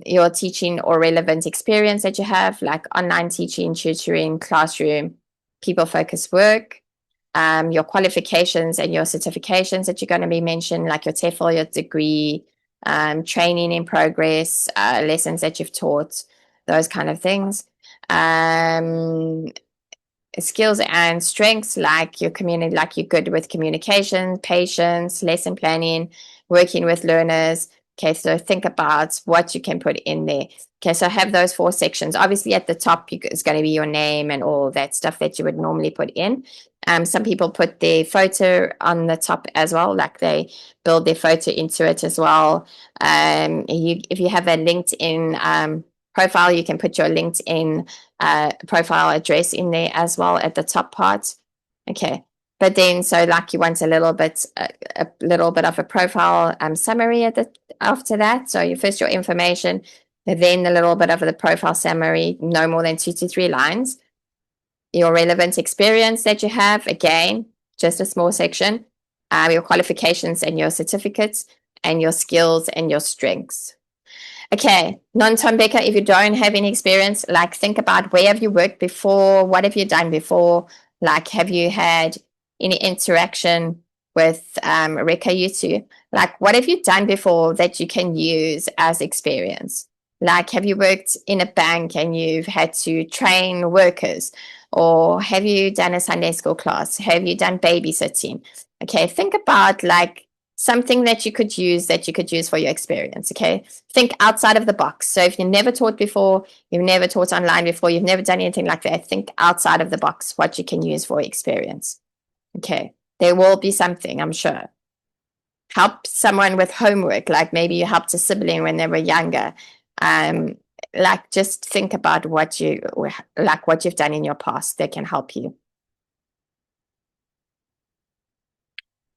your teaching or relevant experience that you have, like online teaching, tutoring, classroom, people focused work, your qualifications and your certifications that you're going to be mentioned, like your TEFL, your degree, training in progress, lessons that you've taught, those kind of things. Skills and strengths, like your community, like you're good with communication, patience, lesson planning, working with learners. Okay, so think about what you can put in there. Okay, so have those 4 sections. Obviously, at the top is going to be your name and all that stuff that you would normally put in. Some people put their photo on the top as well, like they build their photo into it as well. If you have a LinkedIn profile, you can put your LinkedIn profile address in there as well at the top part. Okay, but then so like you want a little bit of a profile summary after that. So you first your information, then a little bit of the profile summary, no more than 2 to 3 lines. Your relevant experience that you have, again, just a small section. Your qualifications and your certificates, and your skills and your strengths. Okay, non-Tom Becker, if you don't have any experience, like think about where have you worked before? What have you done before? Like, have you had any interaction with Reka Yutu? Like, what have you done before that you can use as experience? Like, have you worked in a bank and you've had to train workers? Or have you done a Sunday school class? Have you done babysitting? Okay, think about like something that you could use for your experience. Okay, think outside of the box. So if you never taught before, you've never taught online before, you've never done anything like that, think outside of the box what you can use for experience. Okay, there will be something, I'm sure. Help someone with homework, like maybe you helped a sibling when they were younger. Like just think about what you've done in your past that can help you.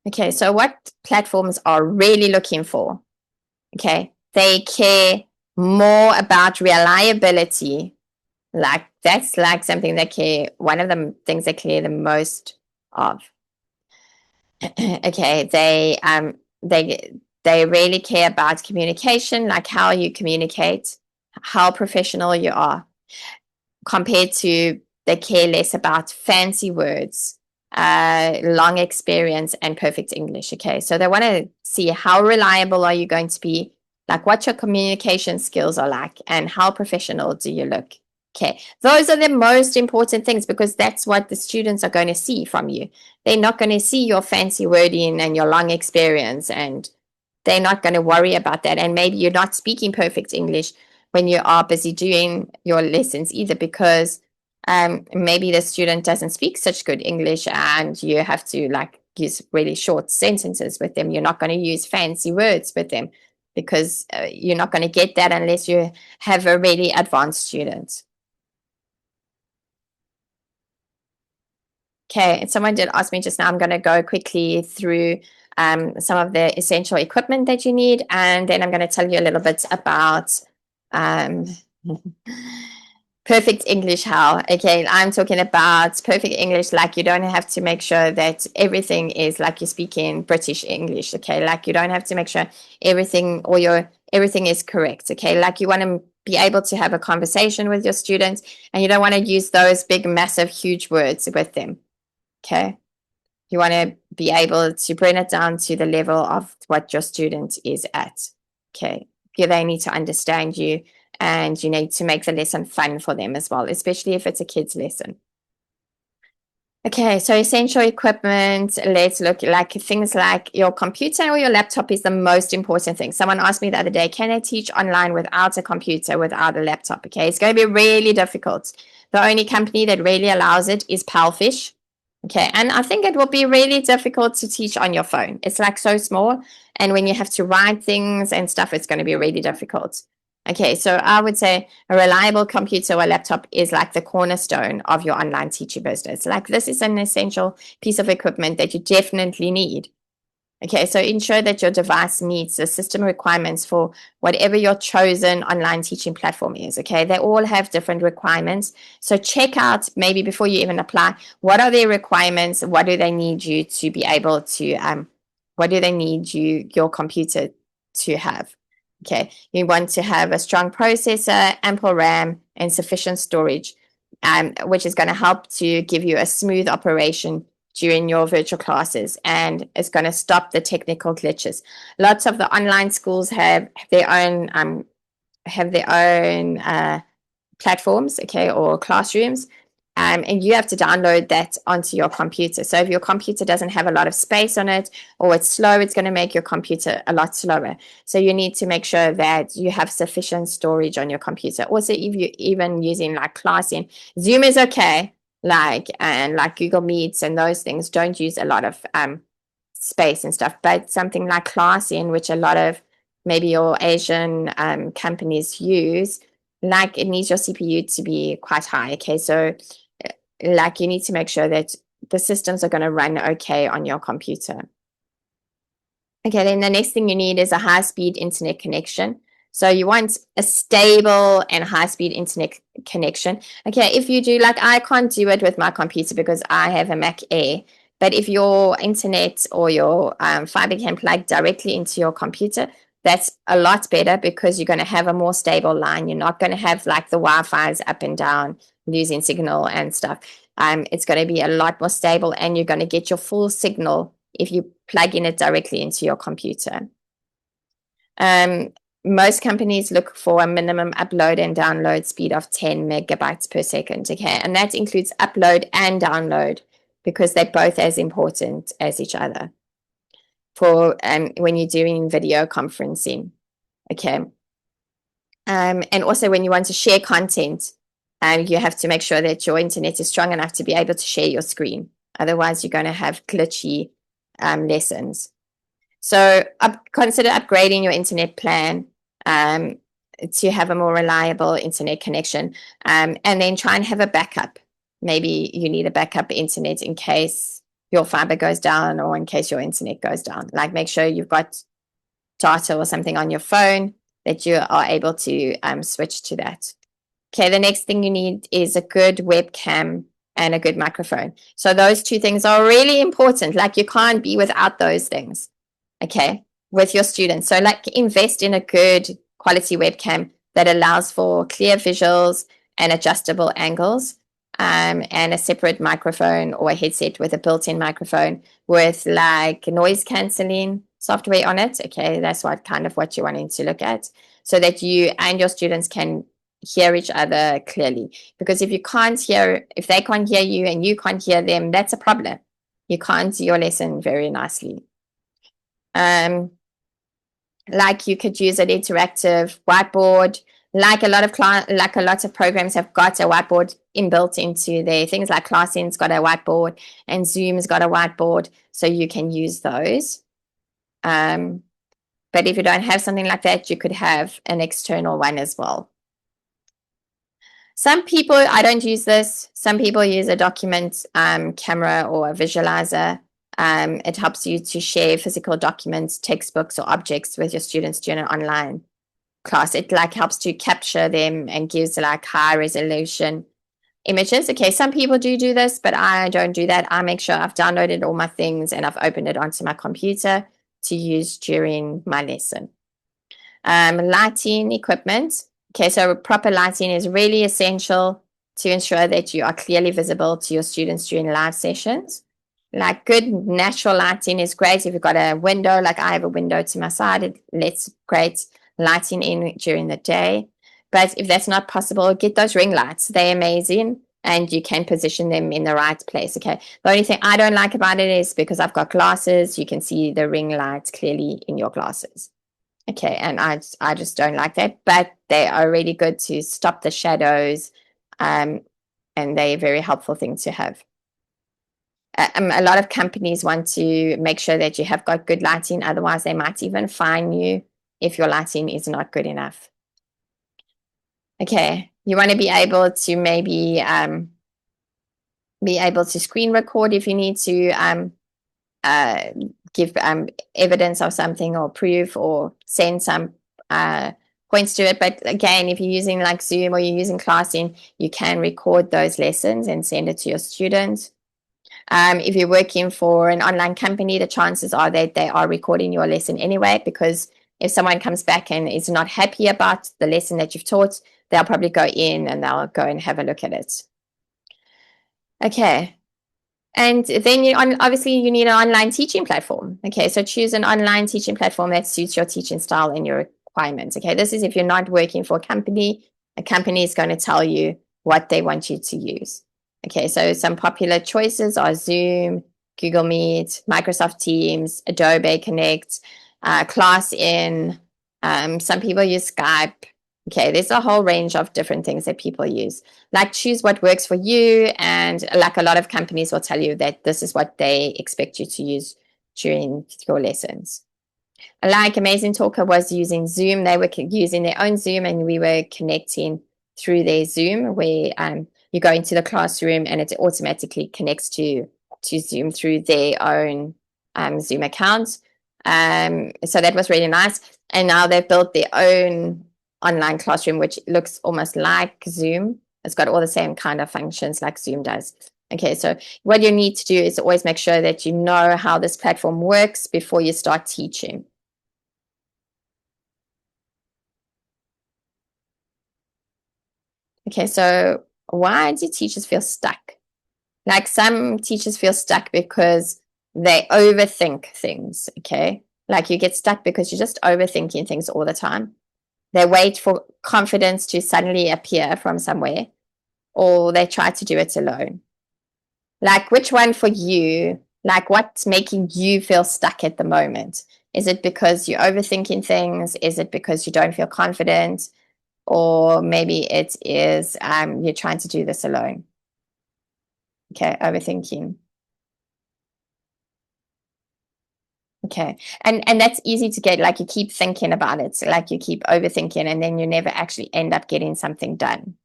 Okay, so what platforms are really looking for? Okay, they care more about reliability. Like that's like something they care, one of the things they care the most of. Okay, they really care about communication, like how you communicate, how professional you are, compared to they care less about fancy words, long experience, and perfect English. Okay, so they want to see how reliable are you going to be, like what your communication skills are like, and how professional do you look. Okay, those are the most important things because that's what the students are going to see from you. They're not going to see your fancy wording and your long experience, and they're not going to worry about that. And maybe you're not speaking perfect English when you are busy doing your lessons either, because maybe the student doesn't speak such good English and you have to like use really short sentences with them. You're not going to use fancy words with them because you're not going to get that unless you have a really advanced student. Okay, and someone did ask me just now. I'm going to go quickly through some of the essential equipment that you need, and then I'm going to tell you a little bit about um, perfect English how. Okay, I'm talking about perfect English, like you don't have to make sure that everything is like you're speaking British English. Okay, like you don't have to make sure everything is correct. Okay, like you want to be able to have a conversation with your students, and you don't want to use those big, massive, huge words with them. Okay. You want to be able to bring it down to the level of what your student is at. Okay. They need to understand you, and you need to make the lesson fun for them as well, especially if it's a kid's lesson. Okay, so essential equipment, let's look like things like your computer or your laptop is the most important thing. Someone asked me the other day, can I teach online without a computer, without a laptop? Okay, it's going to be really difficult. The only company that really allows it is Palfish. Okay, and I think it will be really difficult to teach on your phone. It's like so small, and when you have to write things and stuff, it's going to be really difficult. Okay, so I would say a reliable computer or laptop is like the cornerstone of your online teaching business. Like this is an essential piece of equipment that you definitely need. Okay, so ensure that your device meets the system requirements for whatever your chosen online teaching platform is. Okay, they all have different requirements. So check out maybe before you even apply, what are their requirements? What do they need you to be able to, what do they need your computer to have? Okay, you want to have a strong processor, ample RAM, and sufficient storage, which is going to help to give you a smooth operation during your virtual classes, and it's going to stop the technical glitches. Lots of the online schools have their own platforms, okay, or classrooms, and you have to download that onto your computer. So if your computer doesn't have a lot of space on it, or it's slow, it's going to make your computer a lot slower. So you need to make sure that you have sufficient storage on your computer. Also, if you're even using like Classroom, Zoom is okay, and like Google Meets and those things don't use a lot of space and stuff. But something like Classroom, which a lot of maybe your Asian companies use, like it needs your CPU to be quite high. Okay, so like you need to make sure that the systems are going to run okay on your computer. Okay, then the next thing you need is a high-speed internet connection. So you want a stable and high-speed internet connection. Okay, if you do, like I can't do it with my computer because I have a Mac Air, but if your internet or your fiber can plug directly into your computer, that's a lot better because you're going to have a more stable line. You're not going to have like the Wi-Fi's up and down, losing signal and stuff. It's going to be a lot more stable, and you're going to get your full signal if you plug in it directly into your computer. Most companies look for a minimum upload and download speed of 10 megabytes per second, okay? And that includes upload and download because they're both as important as each other for when you're doing video conferencing, okay? And also when you want to share content, you have to make sure that your internet is strong enough to be able to share your screen. Otherwise, you're going to have glitchy lessons. So consider upgrading your internet plan to have a more reliable internet connection, and then try and have a backup. Maybe you need a backup internet in case your fiber goes down or in case your internet goes down. Like make sure you've got data or something on your phone that you are able to switch to that. Okay, the next thing you need is a good webcam and a good microphone. So those two things are really important. Like you can't be without those things, okay, with your students. So like invest in a good quality webcam that allows for clear visuals and adjustable angles, and a separate microphone or a headset with a built-in microphone with like noise cancelling software on it. Okay, that's what you're wanting to look at, so that you and your students can hear each other clearly. Because if they can't hear you and you can't hear them, that's a problem. You can't do your lesson very nicely. Like you could use an interactive whiteboard. Like a lot of programs have got a whiteboard inbuilt into their things. Like ClassIn's got a whiteboard and Zoom's got a whiteboard, so you can use those. But if you don't have something like that, you could have an external one as well. Some people, I don't use this. Some people use a document camera or a visualizer. It helps you to share physical documents, textbooks, or objects with your students during an online class. It like helps to capture them and gives like high resolution images. Okay, some people do this, but I don't do that. I make sure I've downloaded all my things and I've opened it onto my computer to use during my lesson. Lighting equipment. Okay, so proper lighting is really essential to ensure that you are clearly visible to your students during live sessions. Like good natural lighting is great. If you've got a window, like I have a window to my side, it lets great lighting in during the day. But if that's not possible, get those ring lights. They're amazing and you can position them in the right place. Okay. The only thing I don't like about it is because I've got glasses, you can see the ring lights clearly in your glasses. Okay, and I just don't like that, but they are really good to stop the shadows, and they're a very helpful thing to have. A lot of companies want to make sure that you have got good lighting, otherwise they might even fine you if your lighting is not good enough. Okay, you want to be able to maybe be able to screen record if you need to give evidence of something or proof or send some points to it. But again, if you're using like Zoom or you're using ClassIn, you can record those lessons and send it to your students. If you're working for an online company, the chances are that they are recording your lesson anyway, because if someone comes back and is not happy about the lesson that you've taught, they'll probably go in and they'll go and have a look at it. Okay. And then obviously you need an online teaching platform. Okay, so choose an online teaching platform that suits your teaching style and your requirements. Okay, this is if you're not working for a company is going to tell you what they want you to use. Okay, so some popular choices are Zoom, Google Meet, Microsoft Teams, Adobe Connect, ClassIn. Some people use Skype. Okay, there's a whole range of different things that people use. Like choose what works for you, and like a lot of companies will tell you that this is what they expect you to use during your lessons. Like Amazing Talker was using Zoom, they were using their own Zoom and we were connecting through their Zoom where you go into the classroom and it automatically connects to Zoom through their own Zoom account. So that was really nice. And now they've built their own online classroom, which looks almost like Zoom. It's got all the same kind of functions like Zoom does. Okay, so what you need to do is always make sure that you know how this platform works before you start teaching. Okay, so why do teachers feel stuck? Like some teachers feel stuck because they overthink things, okay? Like you get stuck because you're just overthinking things all the time. They wait for confidence to suddenly appear from somewhere, or they try to do it alone. Like which one for you? Like what's making you feel stuck at the moment? Is it because you're overthinking things? Is it because you don't feel confident? Or maybe it is you're trying to do this alone. Okay, overthinking. Okay, and that's easy to get. Like you keep thinking about it, so like you keep overthinking, and then you never actually end up getting something done.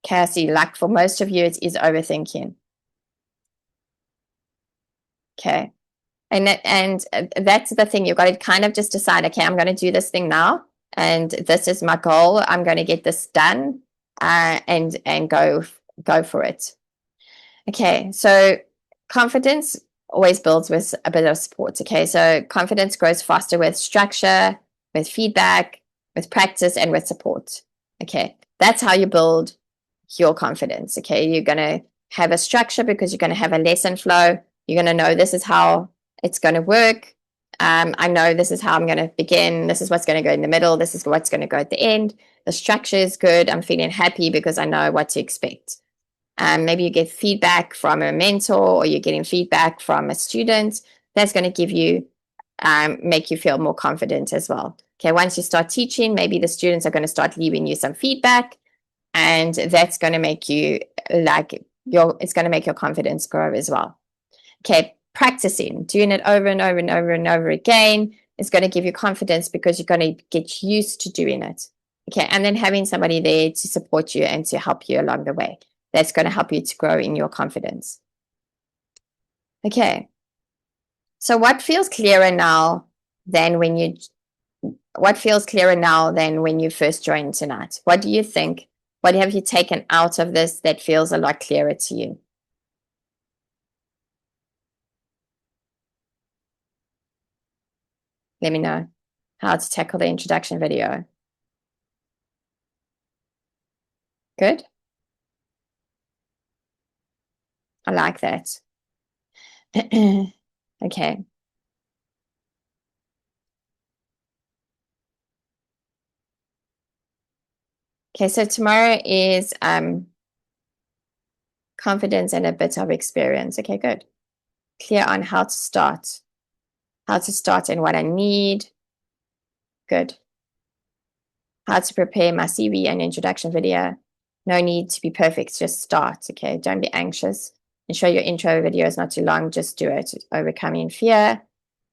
Cassie, like for most of you, it is overthinking. Okay, and that's the thing. You've got to kind of just decide. Okay, I'm going to do this thing now, and this is my goal. I'm going to get this done, and go for it. Okay, so confidence always builds with a bit of support. Okay, so confidence grows faster with structure, with feedback, with practice, and with support. Okay, that's how you build your confidence. Okay, you're going to have a structure because you're going to have a lesson flow. You're going to know this is how it's going to work. I know this is how I'm going to begin. This is what's going to go in the middle. This is what's going to go at the end. The structure is good. I'm feeling happy because I know what to expect. Maybe you get feedback from a mentor or you're getting feedback from a student. That's going to give you, make you feel more confident as well. Okay, once you start teaching, maybe the students are going to start leaving you some feedback, and that's going to make you it's going to make your confidence grow as well. Okay, practicing, doing it over and over and over and over again is going to give you confidence because you're going to get used to doing it. Okay, and then having somebody there to support you and to help you along the way. That's going to help you to grow in your confidence. Okay, so what feels clearer now than when you first joined tonight? What do you think? What have you taken out of this that feels a lot clearer to you? Let me know how to tackle the introduction video. Good. I like that. Okay. Okay, so tomorrow is confidence and a bit of experience. Okay, good. Clear on how to start and what I need. Good. How to prepare my CV and introduction video. No need to be perfect, just start. Okay, don't be anxious. Ensure your intro video is not too long, just do it. Overcoming fear.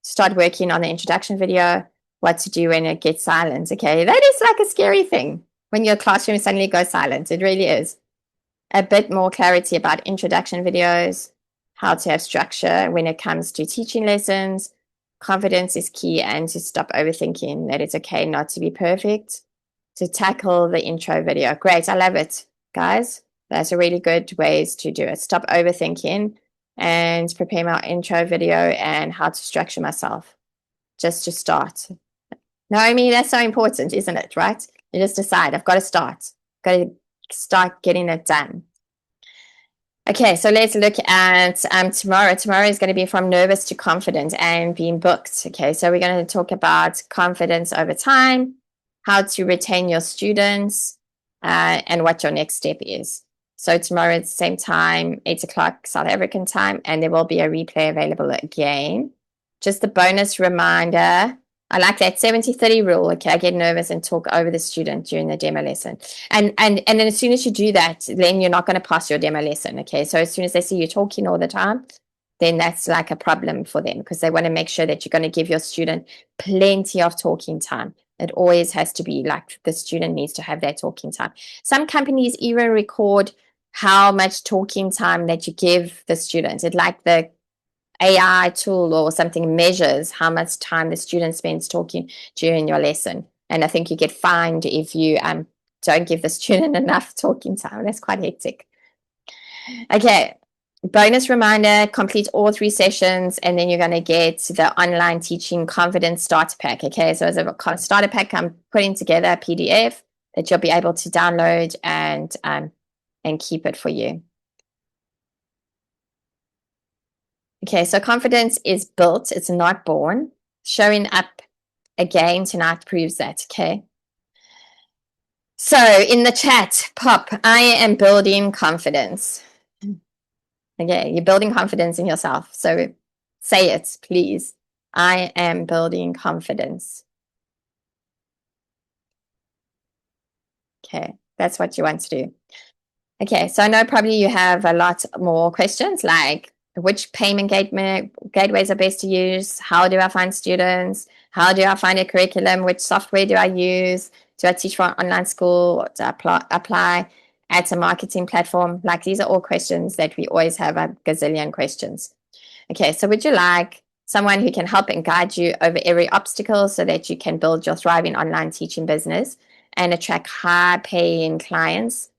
Start working on the introduction video. What to do when it gets silent. Okay, that is like a scary thing when your classroom suddenly goes silent. It really is. A bit more clarity about introduction videos, how to have structure when it comes to teaching lessons. Confidence is key, and to stop overthinking that it's okay not to be perfect. To tackle the intro video. Great, I love it, guys. That's a really good ways to do it. Stop overthinking and prepare my intro video and how to structure myself just to start. Naomi, that's so important, isn't it? Right? You just decide, I've got to start. Got to start getting it done. Okay, so let's look at tomorrow. Tomorrow is going to be from nervous to confident and being booked. Okay, so we're going to talk about confidence over time, how to retain your students, and what your next step is. So tomorrow at the same time, 8 o'clock South African time, and there will be a replay available again. Just a bonus reminder. I like that 70-30 rule. Okay, I get nervous and talk over the student during the demo lesson. And then as soon as you do that, then you're not going to pass your demo lesson. Okay, so as soon as they see you talking all the time, then that's like a problem for them because they want to make sure that you're going to give your student plenty of talking time. It always has to be like the student needs to have that talking time. Some companies even record how much talking time that you give the student. It's like the AI tool or something measures how much time the student spends talking during your lesson. And I think you get fined if you don't give the student enough talking time. That's quite hectic. Okay, bonus reminder, complete all 3 sessions, and then you're going to get the online teaching confidence starter pack. Okay, so as a starter pack, I'm putting together a PDF that you'll be able to download and keep it for you. Okay, so confidence is built, it's not born. Showing up again tonight proves that, okay? So in the chat, pop, I am building confidence. Okay, you're building confidence in yourself. So say it, please. I am building confidence. Okay, that's what you want to do. Okay, so I know probably you have a lot more questions like which payment gateways are best to use? How do I find students? How do I find a curriculum? Which software do I use? Do I teach for an online school? Do I apply at a marketing platform? Like these are all questions that we always have, a gazillion questions. Okay, so would you like someone who can help and guide you over every obstacle so that you can build your thriving online teaching business and attract high-paying clients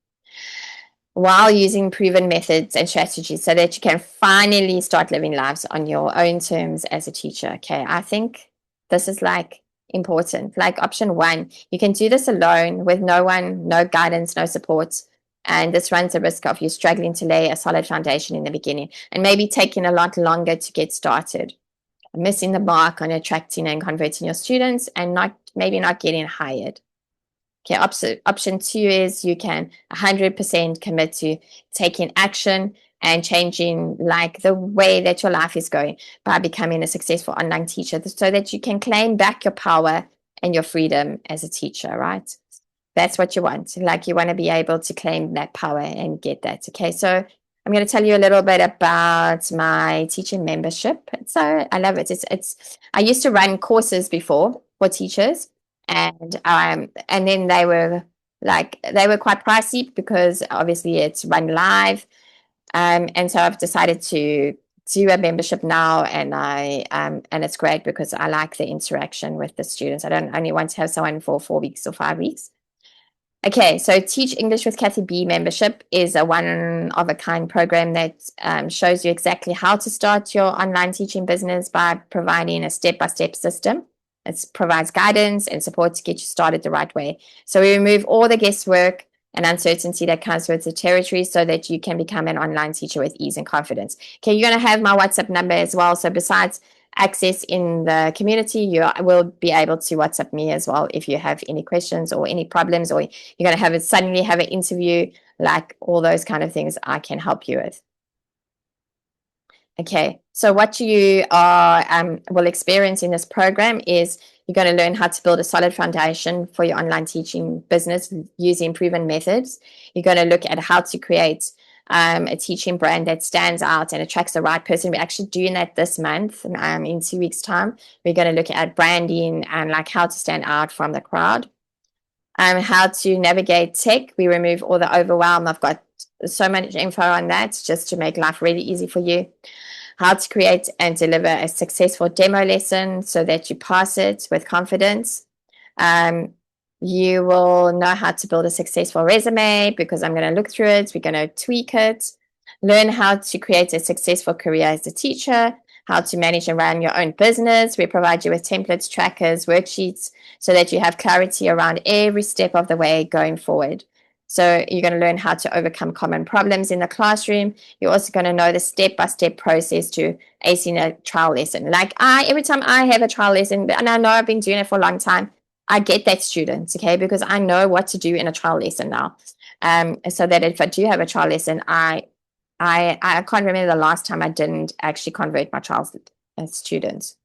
while using proven methods and strategies so that you can finally start living lives on your own terms as a teacher? Okay, I think this is like important. Like option 1, you can do this alone with no one, no guidance, no support. And this runs the risk of you struggling to lay a solid foundation in the beginning and maybe taking a lot longer to get started. missing the mark on attracting and converting your students and maybe not getting hired. Okay, option 2 is you can 100% commit to taking action and changing like the way that your life is going by becoming a successful online teacher so that you can claim back your power and your freedom as a teacher, right? That's what you want. Like you want to be able to claim that power and get that. Okay, so I'm going to tell you a little bit about my teaching membership. So I love it. I used to run courses before for teachers, and then they were quite pricey because obviously it's run live. And so I've decided to do a membership now, and it's great because I like the interaction with the students. I don't only want to have someone for 4 weeks or 5 weeks. Okay, so Teach English with Kathy B membership is a one-of-a-kind program that shows you exactly how to start your online teaching business by providing a step-by-step system. It provides guidance and support to get you started the right way. So we remove all the guesswork and uncertainty that comes with the territory so that you can become an online teacher with ease and confidence. Okay, you're going to have my WhatsApp number as well. So besides access in the community, you will be able to WhatsApp me as well if you have any questions or any problems, or you're going to suddenly have an interview, like all those kind of things I can help you with. Okay, so what you will experience in this program is you're going to learn how to build a solid foundation for your online teaching business using proven methods. You're going to look at how to create a teaching brand that stands out and attracts the right person. We're actually doing that this month. In 2 weeks' time, we're going to look at branding and like how to stand out from the crowd. How to navigate tech. We remove all the overwhelm. I've got so much info on that just to make life really easy for you. How to create and deliver a successful demo lesson so that you pass it with confidence. You will know how to build a successful resume because I'm going to look through it. We're going to tweak it. Learn how to create a successful career as a teacher. How to manage and run your own business. We provide you with templates, trackers, worksheets so that you have clarity around every step of the way going forward. So you're going to learn how to overcome common problems in the classroom. You're also going to know the step-by-step process to acing a trial lesson. Like every time I have a trial lesson, and I know I've been doing it for a long time, I get that student, okay, because I know what to do in a trial lesson now. So that if I do have a trial lesson, I can't remember the last time I didn't actually convert my trial students.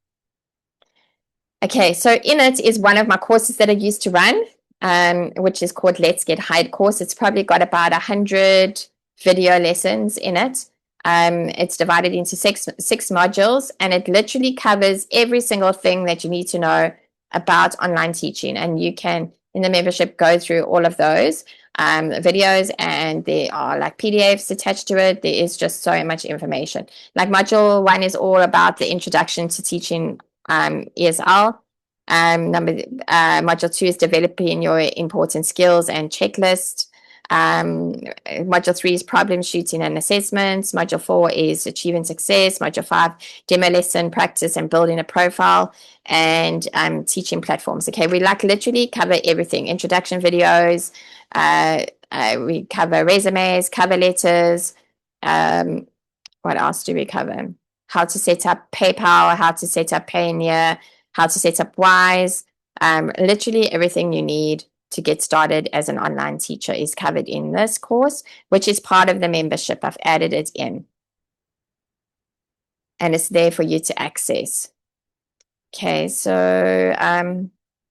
Okay, so in it is one of my courses that I used to run, which is called Let's Get Hired course. It's probably got about 100 video lessons in it. It's divided into six modules, and it literally covers every single thing that you need to know about online teaching. And you can, in the membership, go through all of those videos, and there are like PDFs attached to it. There is just so much information. Like module 1 is all about the introduction to teaching ESL. Module 2 is developing your important skills and checklist. Module 3 is problem shooting and assessments. Module 4 is achieving success. Module 5, demo lesson, practice and building a profile, and teaching platforms. Okay, we like literally cover everything. Introduction videos, we cover resumes, cover letters. What else do we cover? How to set up PayPal, how to set up Payoneer, how to set up Wise. Literally everything you need to get started as an online teacher is covered in this course, which is part of the membership. I've added it in, and it's there for you to access. Okay, so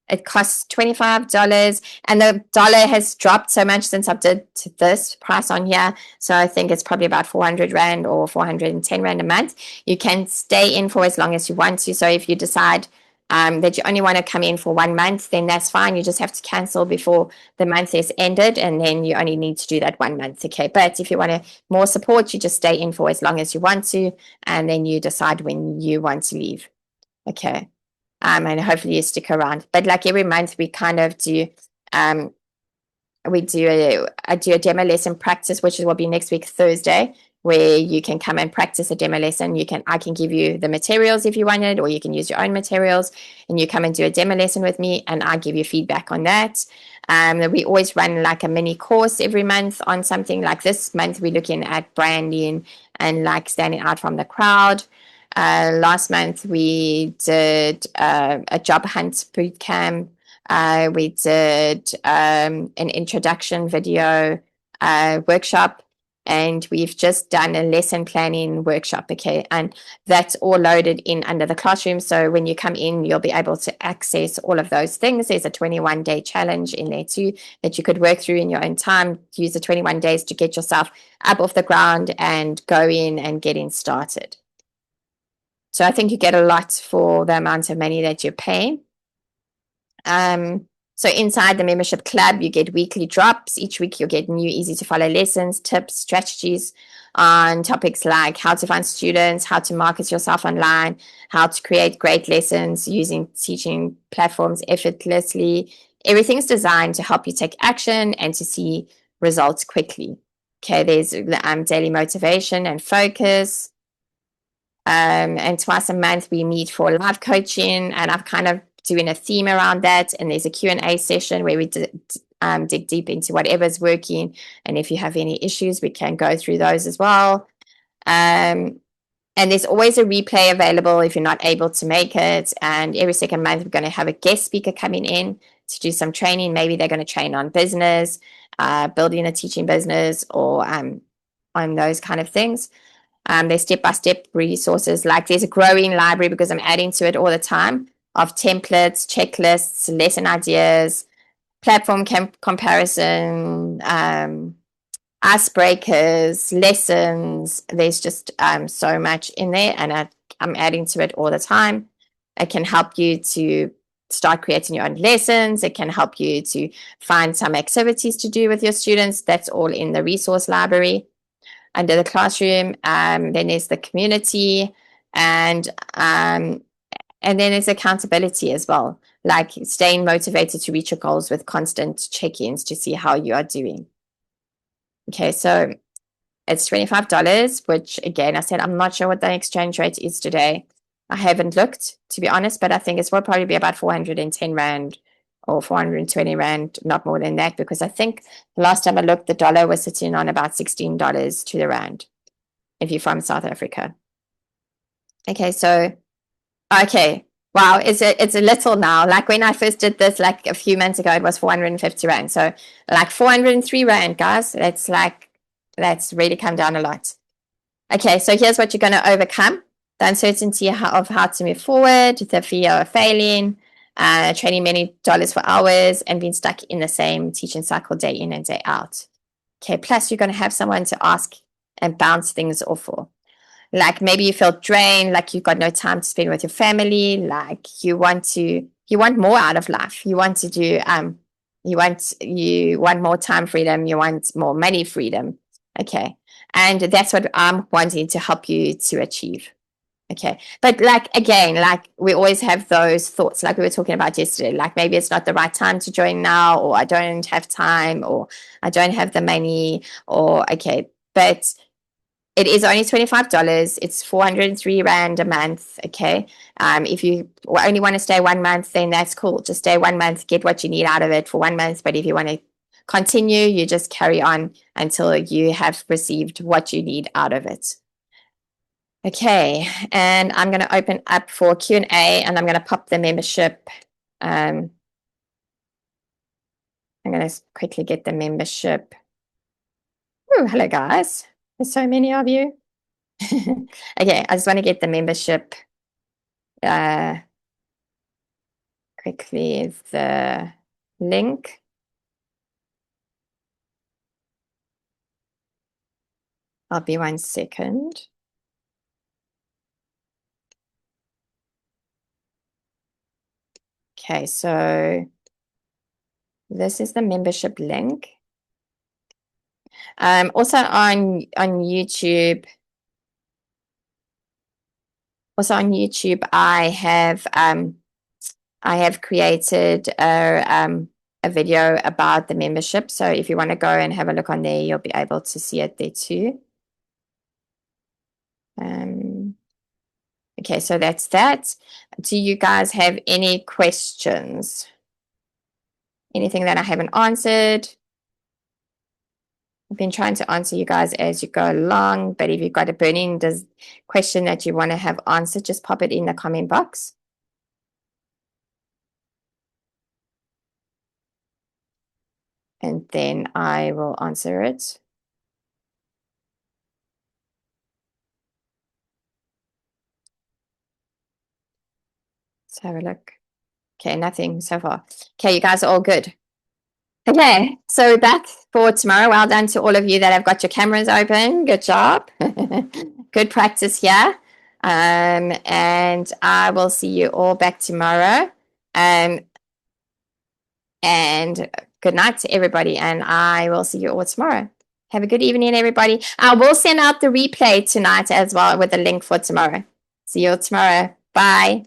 it costs $25, and the dollar has dropped so much since I did this price on here. So I think it's probably about 400 Rand or 410 Rand a month. You can stay in for as long as you want to. So if you decide that you only want to come in for 1 month, then that's fine. You just have to cancel before the month is ended, and then you only need to do that 1 month. Okay, but if you want more support, you just stay in for as long as you want to, and then you decide when you want to leave. Okay. And hopefully you stick around. But like every month, we kind of do, I do a demo lesson practice, which will be next week, Thursday, where you can come and practice a demo lesson. I can give you the materials if you wanted, or you can use your own materials, and you come and do a demo lesson with me, and I give you feedback on that. We always run like a mini course every month on something. Like this month, we're looking at branding and like standing out from the crowd. Last month we did a job hunt boot camp. We did an introduction video workshop, and we've just done a lesson planning workshop. Okay, and that's all loaded in under the classroom. So when you come in, you'll be able to access all of those things. There's a 21-day challenge in there too that you could work through in your own time. Use the 21 days to get yourself up off the ground and go in and getting started. So I think you get a lot for the amount of money that you're paying. So inside the membership club, you get weekly drops. Each week you'll get new easy to follow lessons, tips, strategies on topics like how to find students, how to market yourself online, how to create great lessons using teaching platforms effortlessly. Everything's designed to help you take action and to see results quickly. Okay, there's daily motivation and focus. And twice a month we meet for live coaching, and I've kind of doing a theme around that. And there's a Q&A session where we dig deep into whatever's working. And if you have any issues, we can go through those as well. And there's always a replay available if you're not able to make it. And every second month, we're going to have a guest speaker coming in to do some training. Maybe they're going to train on business, building a teaching business, or on those kind of things. There's step-by-step resources. Like there's a growing library, because I'm adding to it all the time, of templates, checklists, lesson ideas, platform comparison, icebreakers, lessons. There's just so much in there, and I'm adding to it all the time. It can help you to start creating your own lessons. It can help you to find some activities to do with your students. That's all in the resource library under the classroom. Then there's the community, and then there's accountability as well, like staying motivated to reach your goals with constant check-ins to see how you are doing. Okay, so it's $25, which again, I said, I'm not sure what the exchange rate is today. I haven't looked, to be honest, but I think it will probably be about 410 Rand or 420 Rand, not more than that, because I think the last time I looked, the dollar was sitting on about $16 to the Rand if you're from South Africa. Okay, so, okay, wow, it's a little now. Like when I first did this, like a few months ago, it was 450 Rand. So like 403 Rand, guys. That's really come down a lot. Okay, so here's what you're going to overcome: the uncertainty of how to move forward, the fear of failing, training many dollars for hours, and being stuck in the same teaching cycle day in and day out. Okay, plus you're going to have someone to ask and bounce things off for. Like maybe you feel drained, like you've got no time to spend with your family, like you want more out of life. You want to do you want more time freedom, you want more money freedom. Okay. And that's what I'm wanting to help you to achieve. Okay. But like, again, like we always have those thoughts, like we were talking about yesterday, like maybe it's not the right time to join now, or I don't have time, or I don't have the money, or okay. But it is only $25. It's 403 Rand a month. Okay. If you only want to stay 1 month, then that's cool. Just stay 1 month, get what you need out of it for 1 month. But if you want to continue, you just carry on until you have received what you need out of it. Okay, and I'm going to open up for Q&A, and I'm going to pop the membership. I'm going to quickly get the membership. Oh, hello, guys. There's so many of you. Okay, I just want to get the membership quickly, the link. I'll be 1 second. Okay, so this is the membership link. Also on YouTube. I have created a video about the membership. So if you want to go and have a look on there, you'll be able to see it there too. Okay, so that's that. Do you guys have any questions? Anything that I haven't answered? I've been trying to answer you guys as you go along, but if you've got a burning question that you want to have answered, just pop it in the comment box. And then I will answer it. Let's have a look. Okay, nothing so far. Okay, you guys are all good. Okay, so we're back for tomorrow. Well done to all of you that have got your cameras open. Good job. Good practice here. And I will see you all back tomorrow. And good night to everybody. And I will see you all tomorrow. Have a good evening, everybody. I will send out the replay tonight as well with the link for tomorrow. See you all tomorrow. Bye.